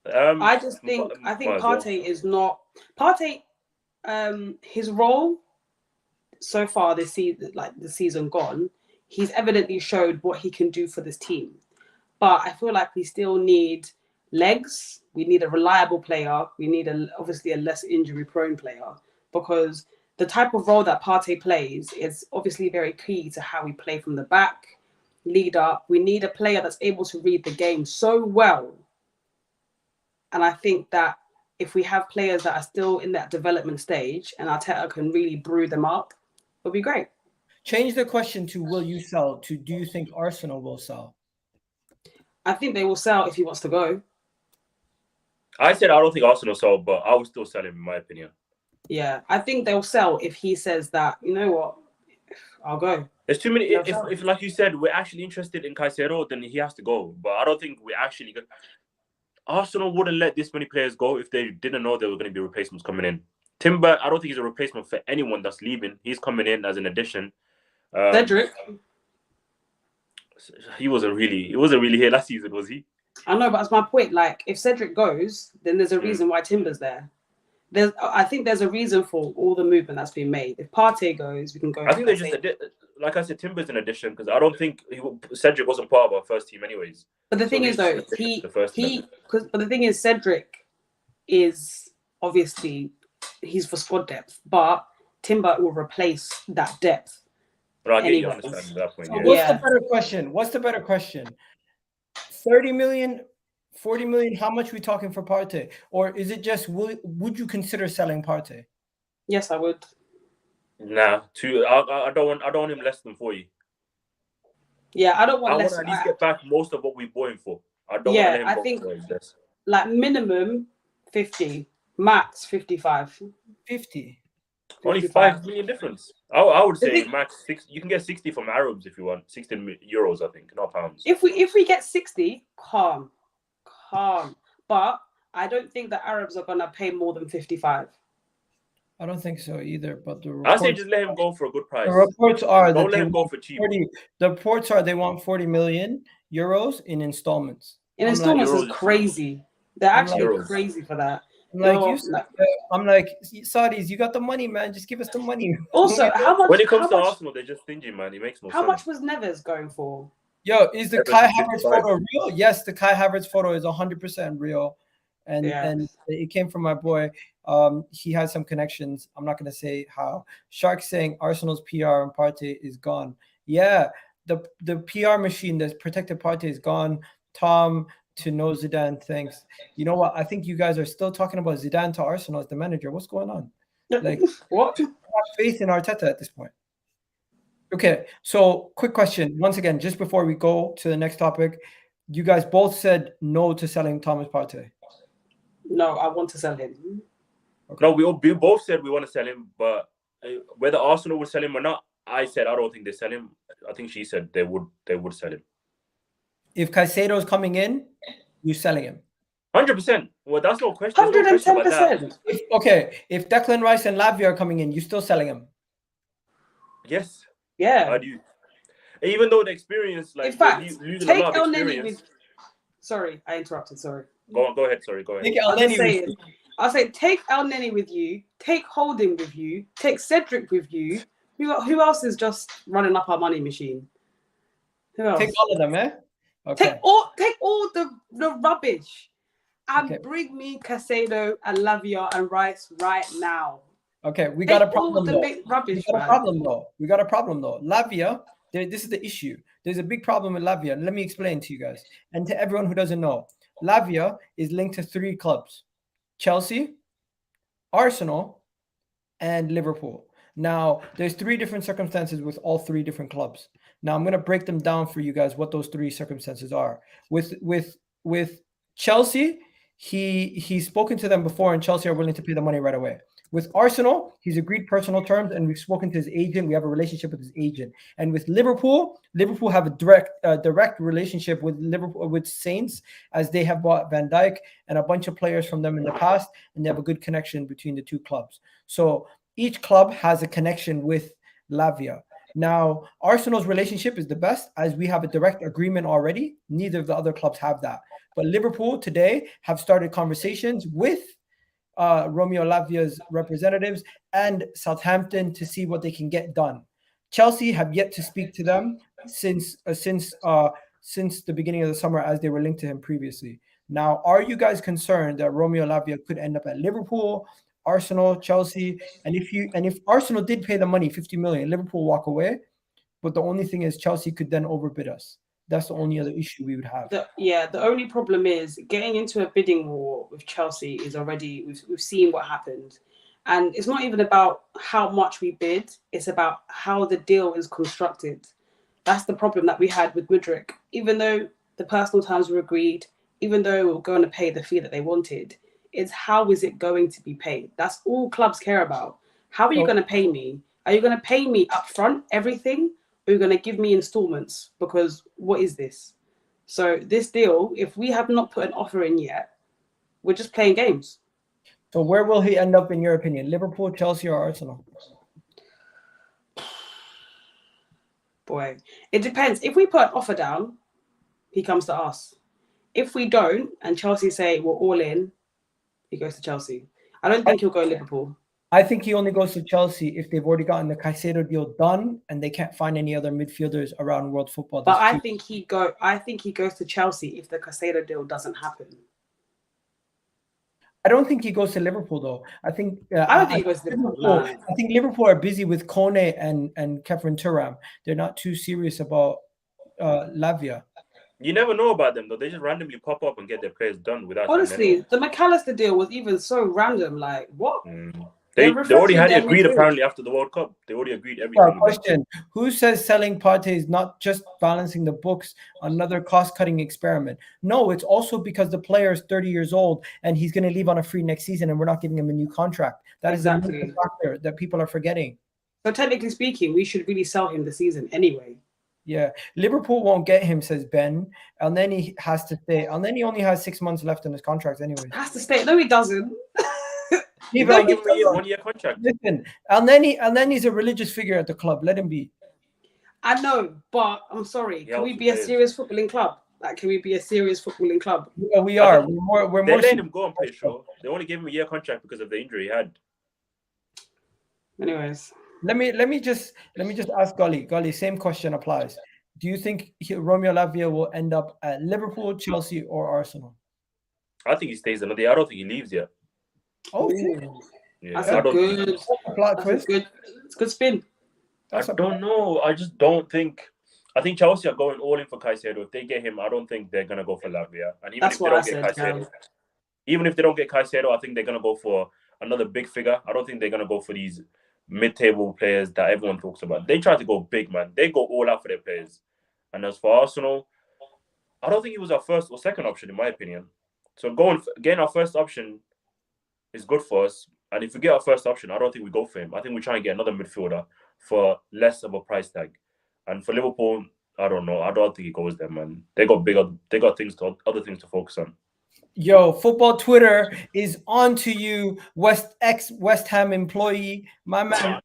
I think Partey is not Partey. His role so far this season, like the season gone, he's evidently showed what he can do for this team. But I feel like we still need legs. We need a reliable player. We need obviously a less injury-prone player, because the type of role that Partey plays is obviously very key to how we play from the back, lead up. We need a player that's able to read the game so well. And I think that if we have players that are still in that development stage and Arteta can really brew them up, it'll be great. Change the question to will you sell to do you think Arsenal will sell? I think they will sell if he wants to go. I said I don't think Arsenal sell, but I would still sell him, in my opinion. Yeah, I think they'll sell if he says that, you know what, I'll go. There's too many. If like you said, we're actually interested in Caicedo, then he has to go. But I don't think we're actually good. Arsenal wouldn't let this many players go if they didn't know there were going to be replacements coming in. Timber, I don't think he's a replacement for anyone that's leaving. He's coming in as an addition. Cedric. He wasn't really here last season, was he? I know, but that's my point. Like, if Cedric goes, then there's a reason why Timber's there. I think there's a reason for all the movement that's been made. If Partey goes, we can go. I think they just, like I said, Timber's an addition because I don't think Cedric wasn't part of our first team anyways. But the thing is, though, but the thing is, Cedric is obviously he's for squad depth, but Timber will replace that depth. But I get you understanding that point. So what's the better question? 30 million, 40 million, how much are we talking for Partey? Or is it just, would you consider selling Partey? Yes, I would. Nah, I don't want him less than 40. Yeah, I don't want less. I want to at least get back most of what we bought him for. I don't want to let him go for less. Like minimum 50, max 55. 50? Only 5 million difference. I would say max 6. You can get 60 from Arabs if you want. 16 euros, I think, not pounds. If we get 60, calm. But I don't think the Arabs are gonna pay more than 55. I don't think so either. But I say just let him go for a good price. The reports are don't let him go for cheap. The reports are they want 40 million euros in installments. Installments is crazy. They're actually crazy for that. I'm like, Saudis, you got the money, man. Just give us the money. Also, how much? When it comes to Arsenal, they're just stingy, man. It makes no sense. How much was Neves going for? Yo, is the Kai Havertz photo real? Yes, the Kai Havertz photo is 100% real, and it came from my boy. He has some connections. I'm not gonna say how. Shark saying Arsenal's PR and Partey is gone. Yeah, the PR machine that's protected Partey is gone. Tom to know Zidane, thanks. You know what? I think you guys are still talking about Zidane to Arsenal as the manager. What's going on? Like, what? I have faith in Arteta at this point. Okay, so quick question. Once again, just before we go to the next topic, you guys both said no to selling Thomas Partey. No, I want to sell him. Okay. No, we both said we want to sell him, but whether Arsenal would sell him or not, I said I don't think they sell him. I think she said they would sell him. If Caicedo is coming in, you're selling him. 100%. Well, that's no question. 110%. If Declan Rice and Lavia are coming in, you're still selling him. Yes. Yeah. I do. Even though the experience, like, in fact, take El Neni. Sorry, I interrupted. Sorry. Go ahead. Sorry, go ahead. I'll say take El Neni with you, take Holding with you, take Cedric with you. Who else is just running up our money machine? Who else? Take all of them, eh? Okay. Take all the rubbish and bring me Caicedo and Lavia and Rice right now. Okay, we got a problem though. We got a problem though. Lavia, this is the issue. There's a big problem with Lavia. Let me explain to you guys and to everyone who doesn't know. Lavia is linked to 3 clubs: Chelsea, Arsenal, and Liverpool. Now, there's 3 different circumstances with all 3 different clubs. Now, I'm going to break them down for you guys, what those 3 circumstances are. With Chelsea, he's spoken to them before, and Chelsea are willing to pay the money right away. With Arsenal, he's agreed personal terms, and we've spoken to his agent. We have a relationship with his agent. And with Liverpool have a direct relationship with Liverpool with Saints, as they have bought Van Dijk and a bunch of players from them in the past, and they have a good connection between the two clubs. So each club has a connection with Lavia. Now, Arsenal's relationship is the best, as we have a direct agreement already. Neither of the other clubs have that. But Liverpool today have started conversations with Romeo Lavia's representatives and Southampton to see what they can get done. Chelsea have yet to speak to them since the beginning of the summer, as they were linked to him previously. Now, are you guys concerned that Romeo Lavia could end up at Liverpool, Arsenal, Chelsea? And if Arsenal did pay the money, 50 million, Liverpool walk away. But the only thing is Chelsea could then overbid us. That's the only other issue we would have. The only problem is getting into a bidding war with Chelsea is already, we've seen what happened. And it's not even about how much we bid, it's about how the deal is constructed. That's the problem that we had with Mudryk. Even though the personal terms were agreed, even though we were going to pay the fee that they wanted, it's how is it going to be paid? That's all clubs care about. How are you going to pay me? Are you going to pay me upfront, everything? Or are you going to give me installments? Because what is this? So this deal, if we have not put an offer in yet, we're just playing games. So where will he end up in your opinion? Liverpool, Chelsea, or Arsenal? Boy, it depends. If we put an offer down, he comes to us. If we don't, and Chelsea say we're all in, he goes to Chelsea. I don't think he'll go Liverpool. I think he only goes to Chelsea if they've already gotten the Caicedo deal done and they can't find any other midfielders around world football. But I think he goes to Chelsea if the Caicedo deal doesn't happen. I don't think he goes to Liverpool though. I think I don't think he goes to Liverpool. I think Liverpool are busy with Kone and Kevin Turam. They're not too serious about Lavia. You never know about them though. They just randomly pop up and get their players done without. Honestly, the McAllister deal was even so random. Like what? They already had it agreed apparently after the World Cup. They already agreed everything. Question: who says selling Partey is not just balancing the books, another cost-cutting experiment? No, it's also because the player is 30 years old and he's going to leave on a free next season, and we're not giving him a new contract. That is a factor that people are forgetting. So technically speaking, we should really sell him the season anyway. Yeah, Liverpool won't get him, says Ben. And then he has to stay. And then he only has 6 months left in his contract anyway. Has to stay. No, he doesn't. Give him a 1-year contract. Listen, and then he's a religious figure at the club. Let him be. I know, but I'm sorry. Can we be a serious footballing club? Like, can we be a serious footballing club? Yeah, we are. We're more. They let him go and play sure. They only gave him a year contract because of the injury he had. Anyways, let me just ask Gully. Same question applies. Do you think Romeo Lavia will end up at Liverpool, Chelsea, or Arsenal? I think he stays another year. I don't think he leaves yet. Oh, yeah, that's a good spin. I don't know. I just don't think. I think Chelsea are going all in for Caicedo. If they get him, I don't think they're gonna go for Lavia. And even if they don't get Caicedo, I think they're gonna go for another big figure. I don't think they're gonna go for these mid-table players that everyone talks about. They try to go big, man. They go all out for their players. And as for Arsenal, I don't think he was our first or second option, in my opinion. So getting our first option is good for us. And if we get our first option, I don't think we go for him. I think we try and get another midfielder for less of a price tag. And for Liverpool, I don't know. I don't think he goes there, man. They got other things to focus on. Yo, football Twitter is on to you, West Ham employee, my man.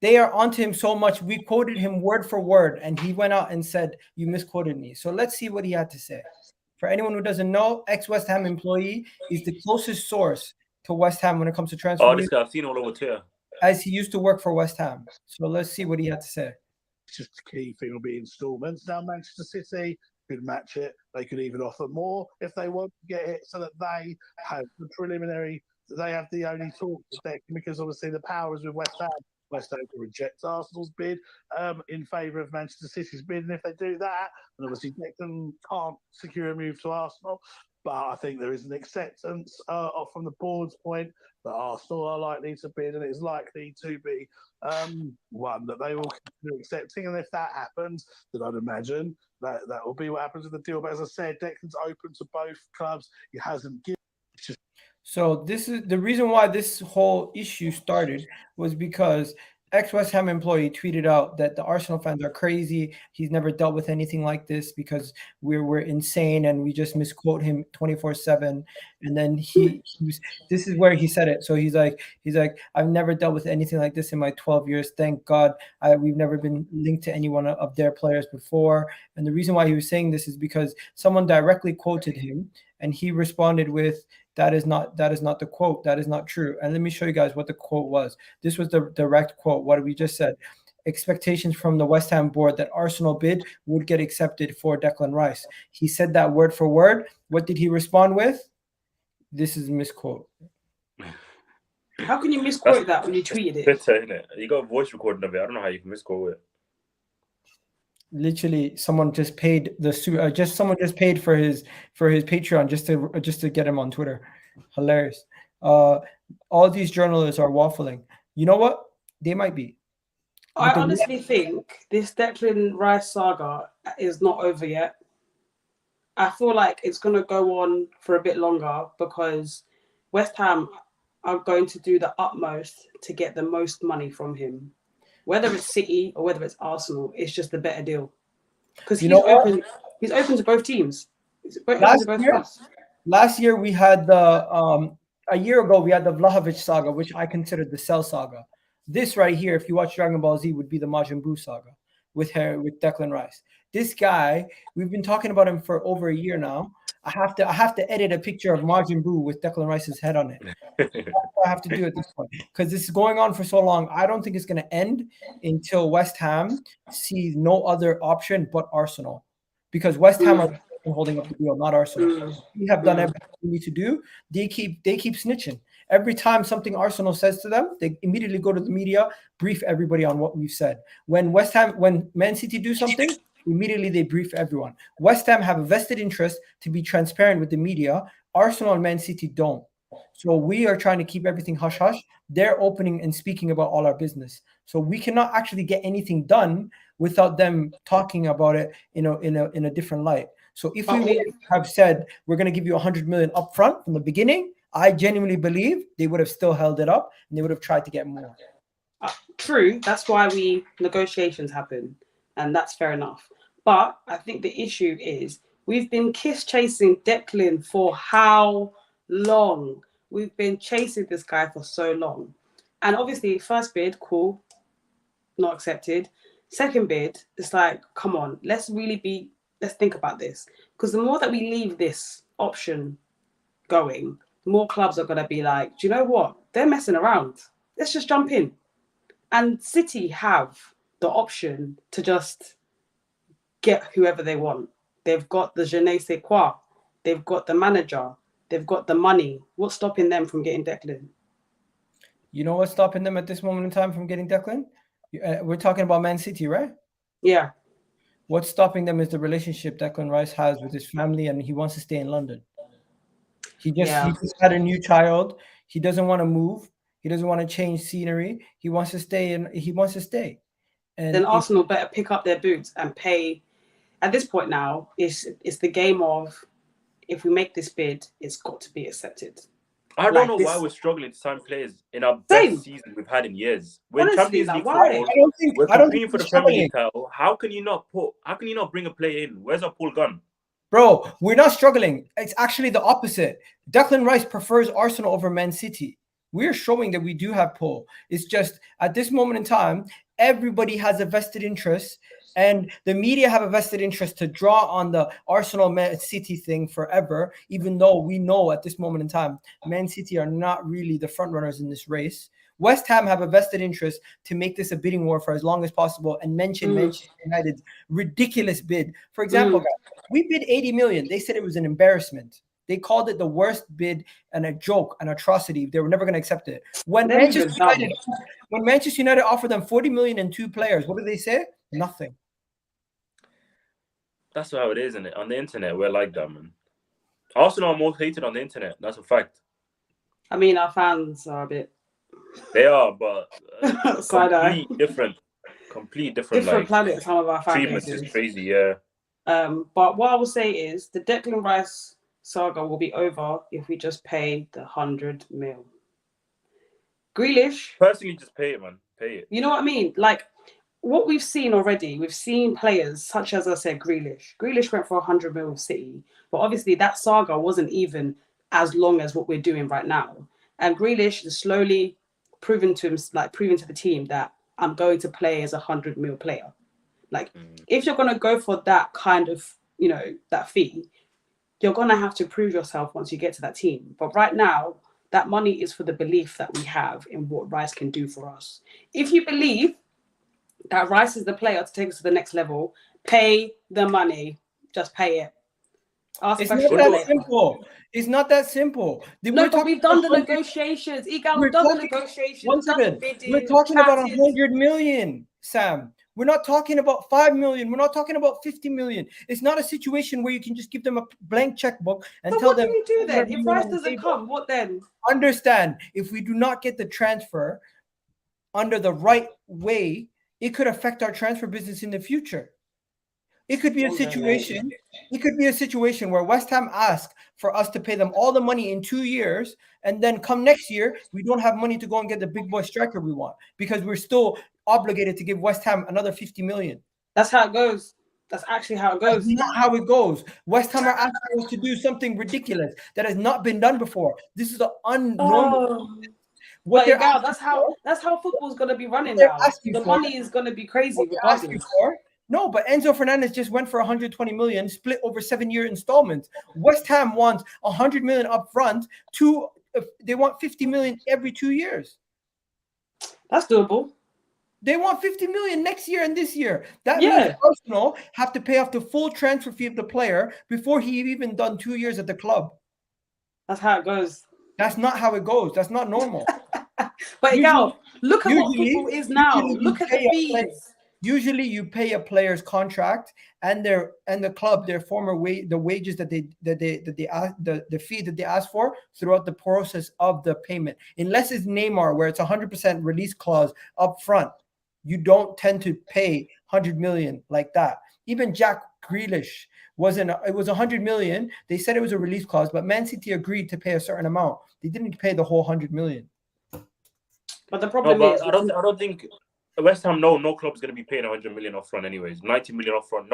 They are onto him so much. We quoted him word for word, and he went out and said, "You misquoted me." So let's see what he had to say. For anyone who doesn't know, ex-West Ham employee is the closest source to West Ham when it comes to transfer. Oh, this guy I've seen all over Twitter. As he used to work for West Ham. So let's see what he had to say. It's just the key thing will be installments. Now Manchester City could match it. They could even offer more if they want to get it, so that they have the preliminary. They have the only talk because obviously the power is with West Ham. West Ham can reject Arsenal's bid in favour of Manchester City's bid, and if they do that, and obviously Declan can't secure a move to Arsenal, but I think there is an acceptance from the board's point that Arsenal are likely to bid, and it's likely to be one that they will consider accepting. And if that happens, then I'd imagine that will be what happens with the deal. But as I said, Declan's open to both clubs. He hasn't given. So this is the reason why this whole issue started, was because ex-West Ham employee tweeted out that the Arsenal fans are crazy. He's never dealt with anything like this because we're insane and we just misquote him 24/7. And then this is where he said it. So he's like, I've never dealt with anything like this in my 12 years. Thank God we've never been linked to any one of their players before. And the reason why he was saying this is because someone directly quoted him and he responded with, that is not the quote. That is not true. And let me show you guys what the quote was. This was the direct quote, what we just said. Expectations from the West Ham board that Arsenal bid would get accepted for Declan Rice. He said that word for word. What did he respond with? This is a misquote. How can you misquote that when you tweeted it? Bitter, isn't it? You got a voice recording of it. I don't know how you can misquote it. Literally, someone just paid someone just paid for his Patreon just to get him on Twitter. Hilarious. All these journalists are waffling. You know what? They might be. I honestly think this Declan Rice saga is not over yet. I feel like it's going to go on for a bit longer because West Ham are going to do the utmost to get the most money from him. Whether it's City or whether it's Arsenal, it's just a better deal. Because he's open to both teams. Last year we had a year ago we had the Vlahovic saga, which I considered the Cell saga. This right here, if you watch Dragon Ball Z, would be the Majin Buu saga with Declan Rice. This guy, we've been talking about him for over a year now. I have to edit a picture of Majin Buu with Declan Rice's head on it. That's what I have to do at this point because this is going on for so long. I don't think it's going to end until West Ham sees no other option but Arsenal, because West Ham are holding up the deal, not Arsenal. We have done everything we need to do. They keep snitching. Every time something Arsenal says to them, they immediately go to the media, brief everybody on what we've said. When Man City do something, immediately they brief everyone. West Ham have a vested interest to be transparent with the media. Arsenal and Man City don't. So we are trying to keep everything hush-hush. They're opening and speaking about all our business. So we cannot actually get anything done without them talking about it in a different light. So if we would have said we're going to give you 100 million upfront from the beginning, I genuinely believe they would have still held it up and they would have tried to get more. True. That's why negotiations happen. And that's fair enough. But I think the issue is we've been chasing Declan for how long? We've been chasing this guy for so long. And obviously, first bid, cool, not accepted. Second bid, it's like, come on, let's think about this. Because the more that we leave this option going, the more clubs are going to be like, do you know what? They're messing around. Let's just jump in. And City have the option to just get whoever they want. They've got the je ne sais quoi. They've got the manager. They've got the money. What's stopping them from getting Declan? You know what's stopping them at this moment in time from getting Declan? We're talking about Man City, right? Yeah. What's stopping them is the relationship Declan Rice has with his family, and he wants to stay in London. He just had a new child. He doesn't want to move. He doesn't want to change scenery. He wants to stay. And then Arsenal better pick up their boots and pay. At this point now, it's the game of, if we make this bid, it's got to be accepted. I don't know why we're struggling to sign players in our best season we've had in years. We're Champions League football. We're competing for the Premier League title. How can you not bring a player in? Where's our Paul gone? Bro, we're not struggling. It's actually the opposite. Declan Rice prefers Arsenal over Man City. We're showing that we do have pull. It's just at this moment in time, everybody has a vested interest, and the media have a vested interest to draw on the Arsenal Man City thing forever, even though we know at this moment in time, Man City are not really the front runners in this race. West Ham have a vested interest to make this a bidding war for as long as possible and mention Manchester United's ridiculous bid. For example, guys, we bid 80 million. They said it was an embarrassment. They called it the worst bid and a joke, an atrocity. They were never going to accept it. When Manchester United offered them 40 million and 2 players, what did they say? Nothing. That's how it is, isn't it? On the internet, we're like that, man. Arsenal are most hated on the internet. That's a fact. I mean, our fans are a bit. They are, but complete different like, planet. Some of our fan treatments is crazy, yeah. But what I will say is the Declan Rice saga will be over if we just pay the 100 mil. Grealish. Personally, just pay it, man. Pay it. You know what I mean? Like, what we've seen already, we've seen players such as I said, Grealish. Grealish went for 100 mil with City, but obviously that saga wasn't even as long as what we're doing right now. And Grealish is slowly proving to the team that I'm going to play as a 100 mil player. Like, if you're going to go for that kind of, that fee, you're going to have to prove yourself once you get to that team. But right now, that money is for the belief that we have in what Rice can do for us. If you believe that Rice is the player to take us to the next level, pay the money. Just pay it. It's not that simple. It's not that simple. But we've done the negotiations. We've done the negotiations. Once again, we're talking about 100 million, Sam. We're not talking about 5 million. We're not talking about 50 million. It's not a situation where you can just give them a blank checkbook and tell them. What do we do then? If Rice doesn't come, what then? Understand, if we do not get the transfer under the right way, it could affect our transfer business in the future. It could be a situation. It could be a situation where West Ham ask for us to pay them all the money in 2 years, and then come next year, we don't have money to go and get the big boy striker we want because we're still obligated to give West Ham another 50 million. That's how it goes. That's actually how it goes. That's not how it goes. West Ham are asking us to do something ridiculous that has not been done before. This is an unnormal. That's how football's going to be running now. The money is going to be crazy regardless. No, but Enzo Fernandez just went for 120 million, split over 7-year installments. West Ham wants 100 million up front. They want 50 million every 2 years. That's doable. They want 50 million next year and this year. That means Arsenal have to pay off the full transfer fee of the player before he even done 2 years at the club. That's how it goes. That's not how it goes. That's not normal. But look at what football is now. Look at the fees. Usually, you pay a player's contract and the club their former the wages the fee that they ask for throughout the process of the payment. Unless it's Neymar, where it's 100% release clause up front, you don't tend to pay 100 million like that. Even Jack Grealish it was 100 million. They said it was a release clause, but Man City agreed to pay a certain amount. They didn't pay the whole 100 million. But the problem is, I don't think West Ham no club's going to be paying 100 million up front anyways. 90 million up front.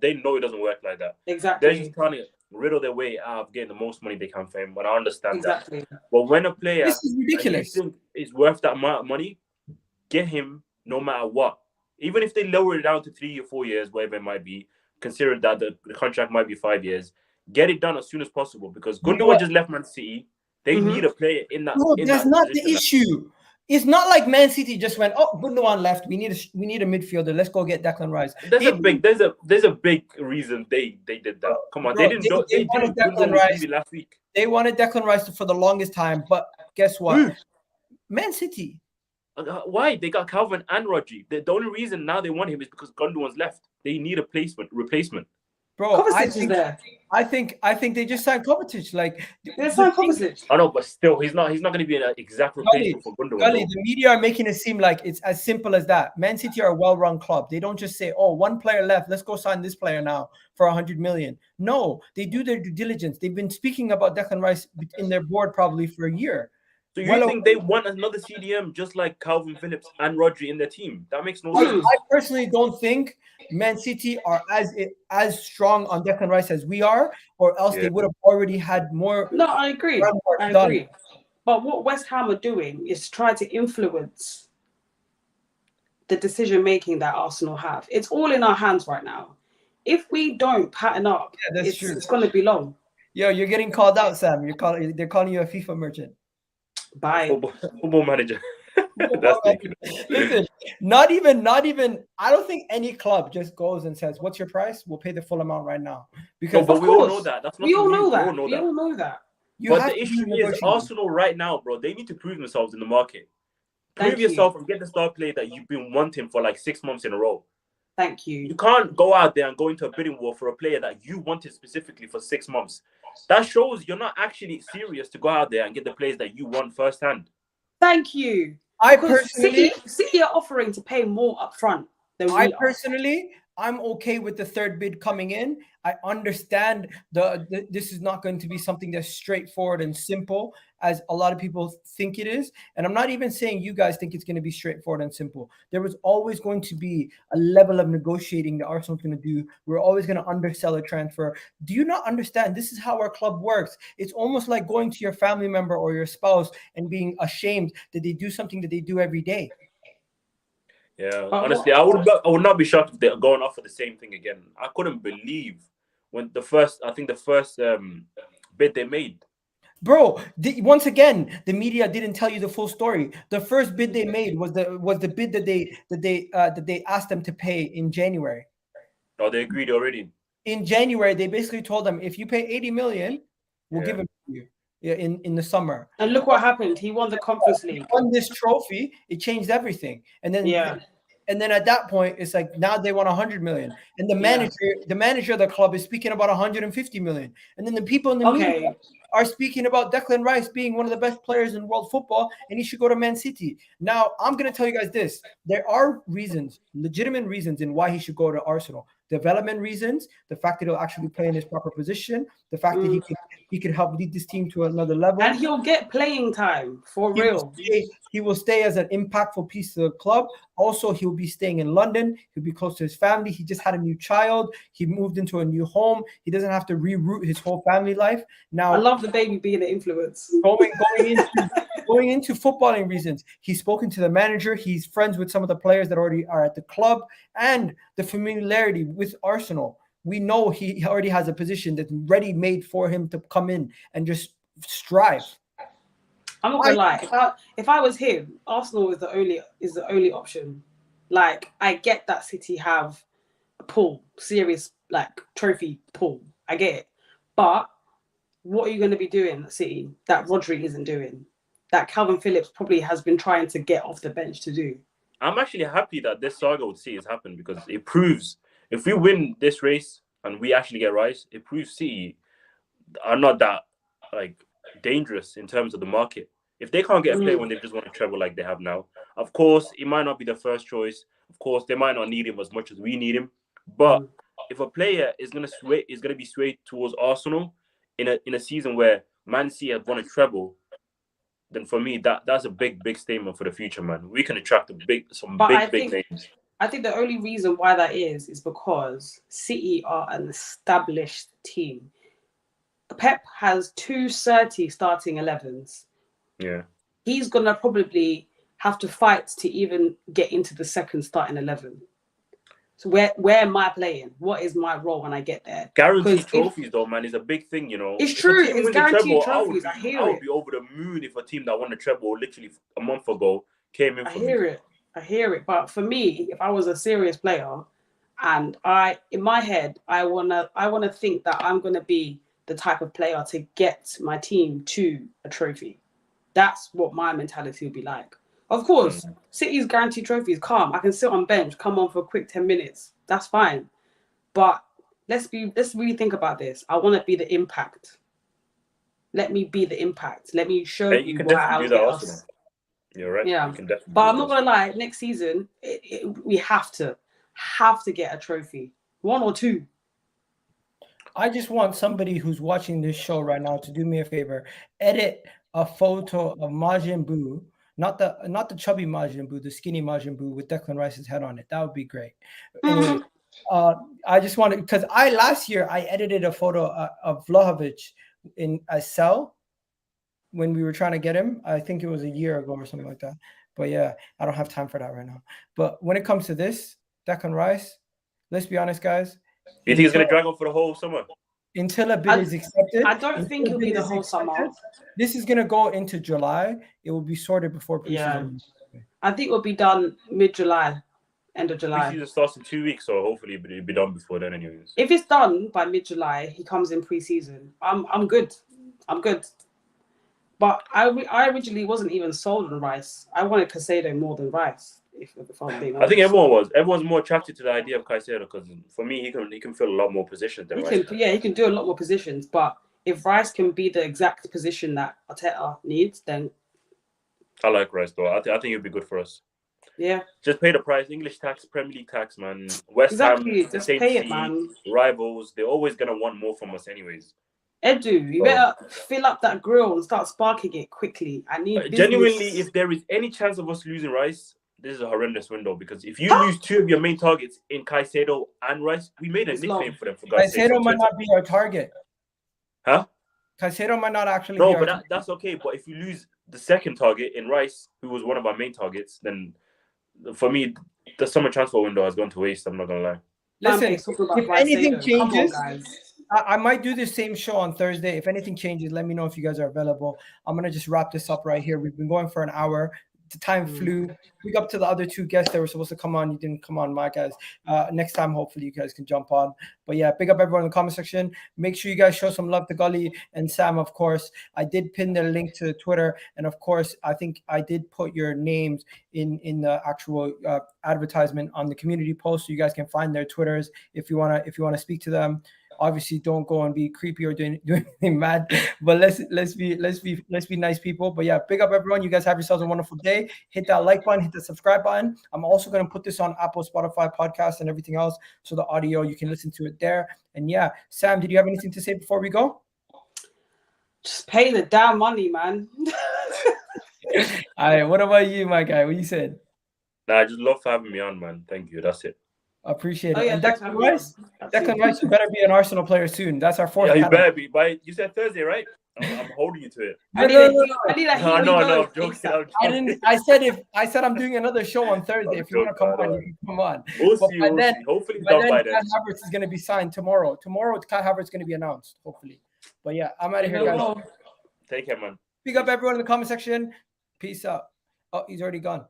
They know it doesn't work like that. Exactly. They're just trying to riddle their way out of getting the most money they can for him. But I understand that. But when a player this is ridiculous is worth that amount of money, get him no matter what. Even if they lower it down to 3 or 4 years, whatever it might be, considering that the contract might be 5 years, get it done as soon as possible because Gundogan just left Man City. They need a player in that. No, that's not the issue. It's not like Man City just went, oh, Gundogan left. We need a midfielder. Let's go get Declan Rice. There's a big reason they did that. Come on, they didn't Declan Rice last week. They wanted Declan Rice for the longest time, but guess what? Man City. Why? They got Calvin and Rodri. The only reason now they want him is because Gundogan's left. They need a replacement. Bro, I think they just signed Kovacic. Like they signed Kovacic. I know, but still, he's not going to be an exact replacement for Gundogan. The media are making it seem like it's as simple as that. Man City are a well-run club. They don't just say, "Oh, one player left. Let's go sign this player now for 100 million." No, they do their due diligence. They've been speaking about Declan Rice in their board probably for a year. So you think they want another CDM just like Calvin Phillips and Rodri in their team? That makes no sense. I personally don't think Man City are as strong on Declan Rice as we are, or else they would have already had more. No, I agree. I agree. But what West Ham are doing is try to influence the decision making that Arsenal have. It's all in our hands right now. If we don't pattern up, it's going to be long. Yo, you're getting called out, Sam. They're calling you a FIFA merchant. Bye. Football manager. Listen, not even. I don't think any club just goes and says, "What's your price? We'll pay the full amount right now." Because but we all know that. We all know that. But the issue is Arsenal right now, bro. They need to prove themselves in the market. Prove yourself and get the star player that you've been wanting for like 6 months in a row. Thank you. You can't go out there and go into a bidding war for a player that you wanted specifically for 6 months. That shows you're not actually serious to go out there and get the players that you want firsthand. Thank you. City are offering to pay more upfront than we personally, I'm okay with the third bid coming in. I understand this is not going to be something that's straightforward and simple as a lot of people think it is. And I'm not even saying you guys think it's going to be straightforward and simple. There was always going to be a level of negotiating that Arsenal's going to do. We're always going to undersell a transfer. Do you not understand? This is how our club works. It's almost like going to your family member or your spouse and being ashamed that they do something that they do every day. Yeah, honestly, I would not be shocked if they're going off for the same thing again. I couldn't believe when the first bid they made. Bro, once again, the media didn't tell you the full story. The first bid they made was the bid that they asked them to pay in January. Oh, they agreed already. In January, they basically told them, if you pay 80 million, we'll give it to you. Yeah, in the summer. And look what happened. He won the Conference League. He won this trophy. It changed everything. And then at that point, it's like now they want 100 million. And the manager of the club is speaking about 150 million. And then the people in the media are speaking about Declan Rice being one of the best players in world football, and he should go to Man City. Now, I'm going to tell you guys this. There are reasons, legitimate reasons in why he should go to Arsenal. Development reasons, the fact that he'll actually play in his proper position, the fact that he could help lead this team to another level. And he'll get playing time, for real. He will stay as an impactful piece to the club. Also, he'll be staying in London. He'll be close to his family. He just had a new child. He moved into a new home. He doesn't have to reroute his whole family life. Now, I love the baby being an influence. Going into footballing reasons, he's spoken to the manager. He's friends with some of the players that already are at the club, and the familiarity with Arsenal. We know he already has a position that's ready made for him to come in and just strive. I'm not gonna lie. If I was him, Arsenal is the only option. Like, I get that City have a pool, serious like trophy pool. I get it, but what are you going to be doing at City that Rodri isn't doing? That Calvin Phillips probably has been trying to get off the bench to do. I'm actually happy that this saga with City has happened, because it proves if we win this race and we actually get Rice, it proves City are not that like dangerous in terms of the market. If they can't get a player when they just want to treble like they have now, of course, it might not be the first choice. Of course, they might not need him as much as we need him. But if a player is gonna be swayed towards Arsenal in a season where Man City have won a treble, then for me that's a big statement for the future, man. We can attract some big names. I think the only reason why that is because City are an established team. Pep has 2 30 starting 11s. Yeah. He's gonna probably have to fight to even get into the second starting 11. So where am I playing? What is my role when I get there? Guaranteed trophies, though, man, is a big thing, you know. It's true. It's guaranteed trophies. I would be over the moon if a team that won the treble literally a month ago came in. I hear it. But for me, if I was a serious player, and in my head, I wanna think that I'm gonna be the type of player to get my team to a trophy. That's what my mentality would be like. Of course, City's guaranteed trophies. Calm. I can sit on bench, come on for a quick 10 minutes. That's fine. But let's really think about this. I want to be the impact. Let me be the impact. Let me show you can why definitely do that also. You're right. Yeah. You can definitely but I'm not gonna lie. Next season, we have to get a trophy, 1 or 2. I just want somebody who's watching this show right now to do me a favor. Edit a photo of Majin Buu. Not the chubby Majin Buu, the skinny Majin Buu with Declan Rice's head on it. That would be great. Anyway, I just wanted, because last year I edited a photo of Vlahovic in a cell when we were trying to get him. I think it was a year ago or something like that. But yeah, I don't have time for that right now. But when it comes to this, Declan Rice, let's be honest, guys. You think he's going to drag on for the whole summer? Until a bid is accepted. I don't think it'll be the whole summer. This is going to go into July. It will be sorted before preseason. Yeah. I think it will be done mid-July, end of July. Preseason starts in 2 weeks, so hopefully it'll be done before then anyways. If it's done by mid-July, he comes in preseason. I'm good. But I originally wasn't even sold on Rice. I wanted Caicedo more than Rice. If I'm being honest. I think everyone was. Everyone's more attracted to the idea of Caicedo because for me, he can fill a lot more positions than Rice. He can do a lot more positions. But if Rice can be the exact position that Arteta needs, then I like Rice though. I think he'd be good for us. Yeah. Just pay the price. English tax, Premier League tax, man. West Ham, Just pay it, man. rivals, they're always going to want more from us anyways. Edu, you better fill up that grill and start sparking it quickly. I need business. Genuinely, if there is any chance of us losing Rice, this is a horrendous window, because if you lose 2 of your main targets in Caicedo and Rice, we made a nickname for them. For Caicedo might not be our target. Huh? Caicedo might not actually be our target. That's okay. But if you lose the second target in Rice, who was one of our main targets, then for me, the summer transfer window has gone to waste. I'm not going to lie. Listen, if anything changes, I might do the same show on Thursday. If anything changes, let me know if you guys are available. I'm going to just wrap this up right here. We've been going for an hour. The time flew. Big up to the other 2 guests that were supposed to come on. You didn't come on, my guys. Next time, hopefully, you guys can jump on. But yeah, big up everyone in the comment section. Make sure you guys show some love to Gully and Sam, of course. I did pin their link to Twitter. And of course, I think I did put your names in the actual advertisement on the community post, so you guys can find their Twitters if you wanna speak to them. Obviously, don't go and be creepy or doing anything mad. But let's be nice people. But yeah, big up everyone. You guys have yourselves a wonderful day. Hit that like button, hit the subscribe button. I'm also gonna put this on Apple, Spotify, podcast, and everything else. So the audio, you can listen to it there. And yeah, Sam, did you have anything to say before we go? Just pay the damn money, man. All right. What about you, my guy? What you said? Nah, I just love for having me on, man. Thank you. That's it. Appreciate it. Yeah, and Declan Rice, you better be an Arsenal player soon. That's our 4th. Yeah, you better be. You said Thursday, right? I'm holding you to it. I said I'm doing another show on Thursday. If you want to come on, you can come on. We'll see. Hopefully, Havertz is going to be signed tomorrow. Tomorrow, Kai Havertz is going to be announced. Hopefully, but yeah, I'm out of here, guys. Take care, man. Pick up everyone in the comment section. Peace out. Oh, he's already gone.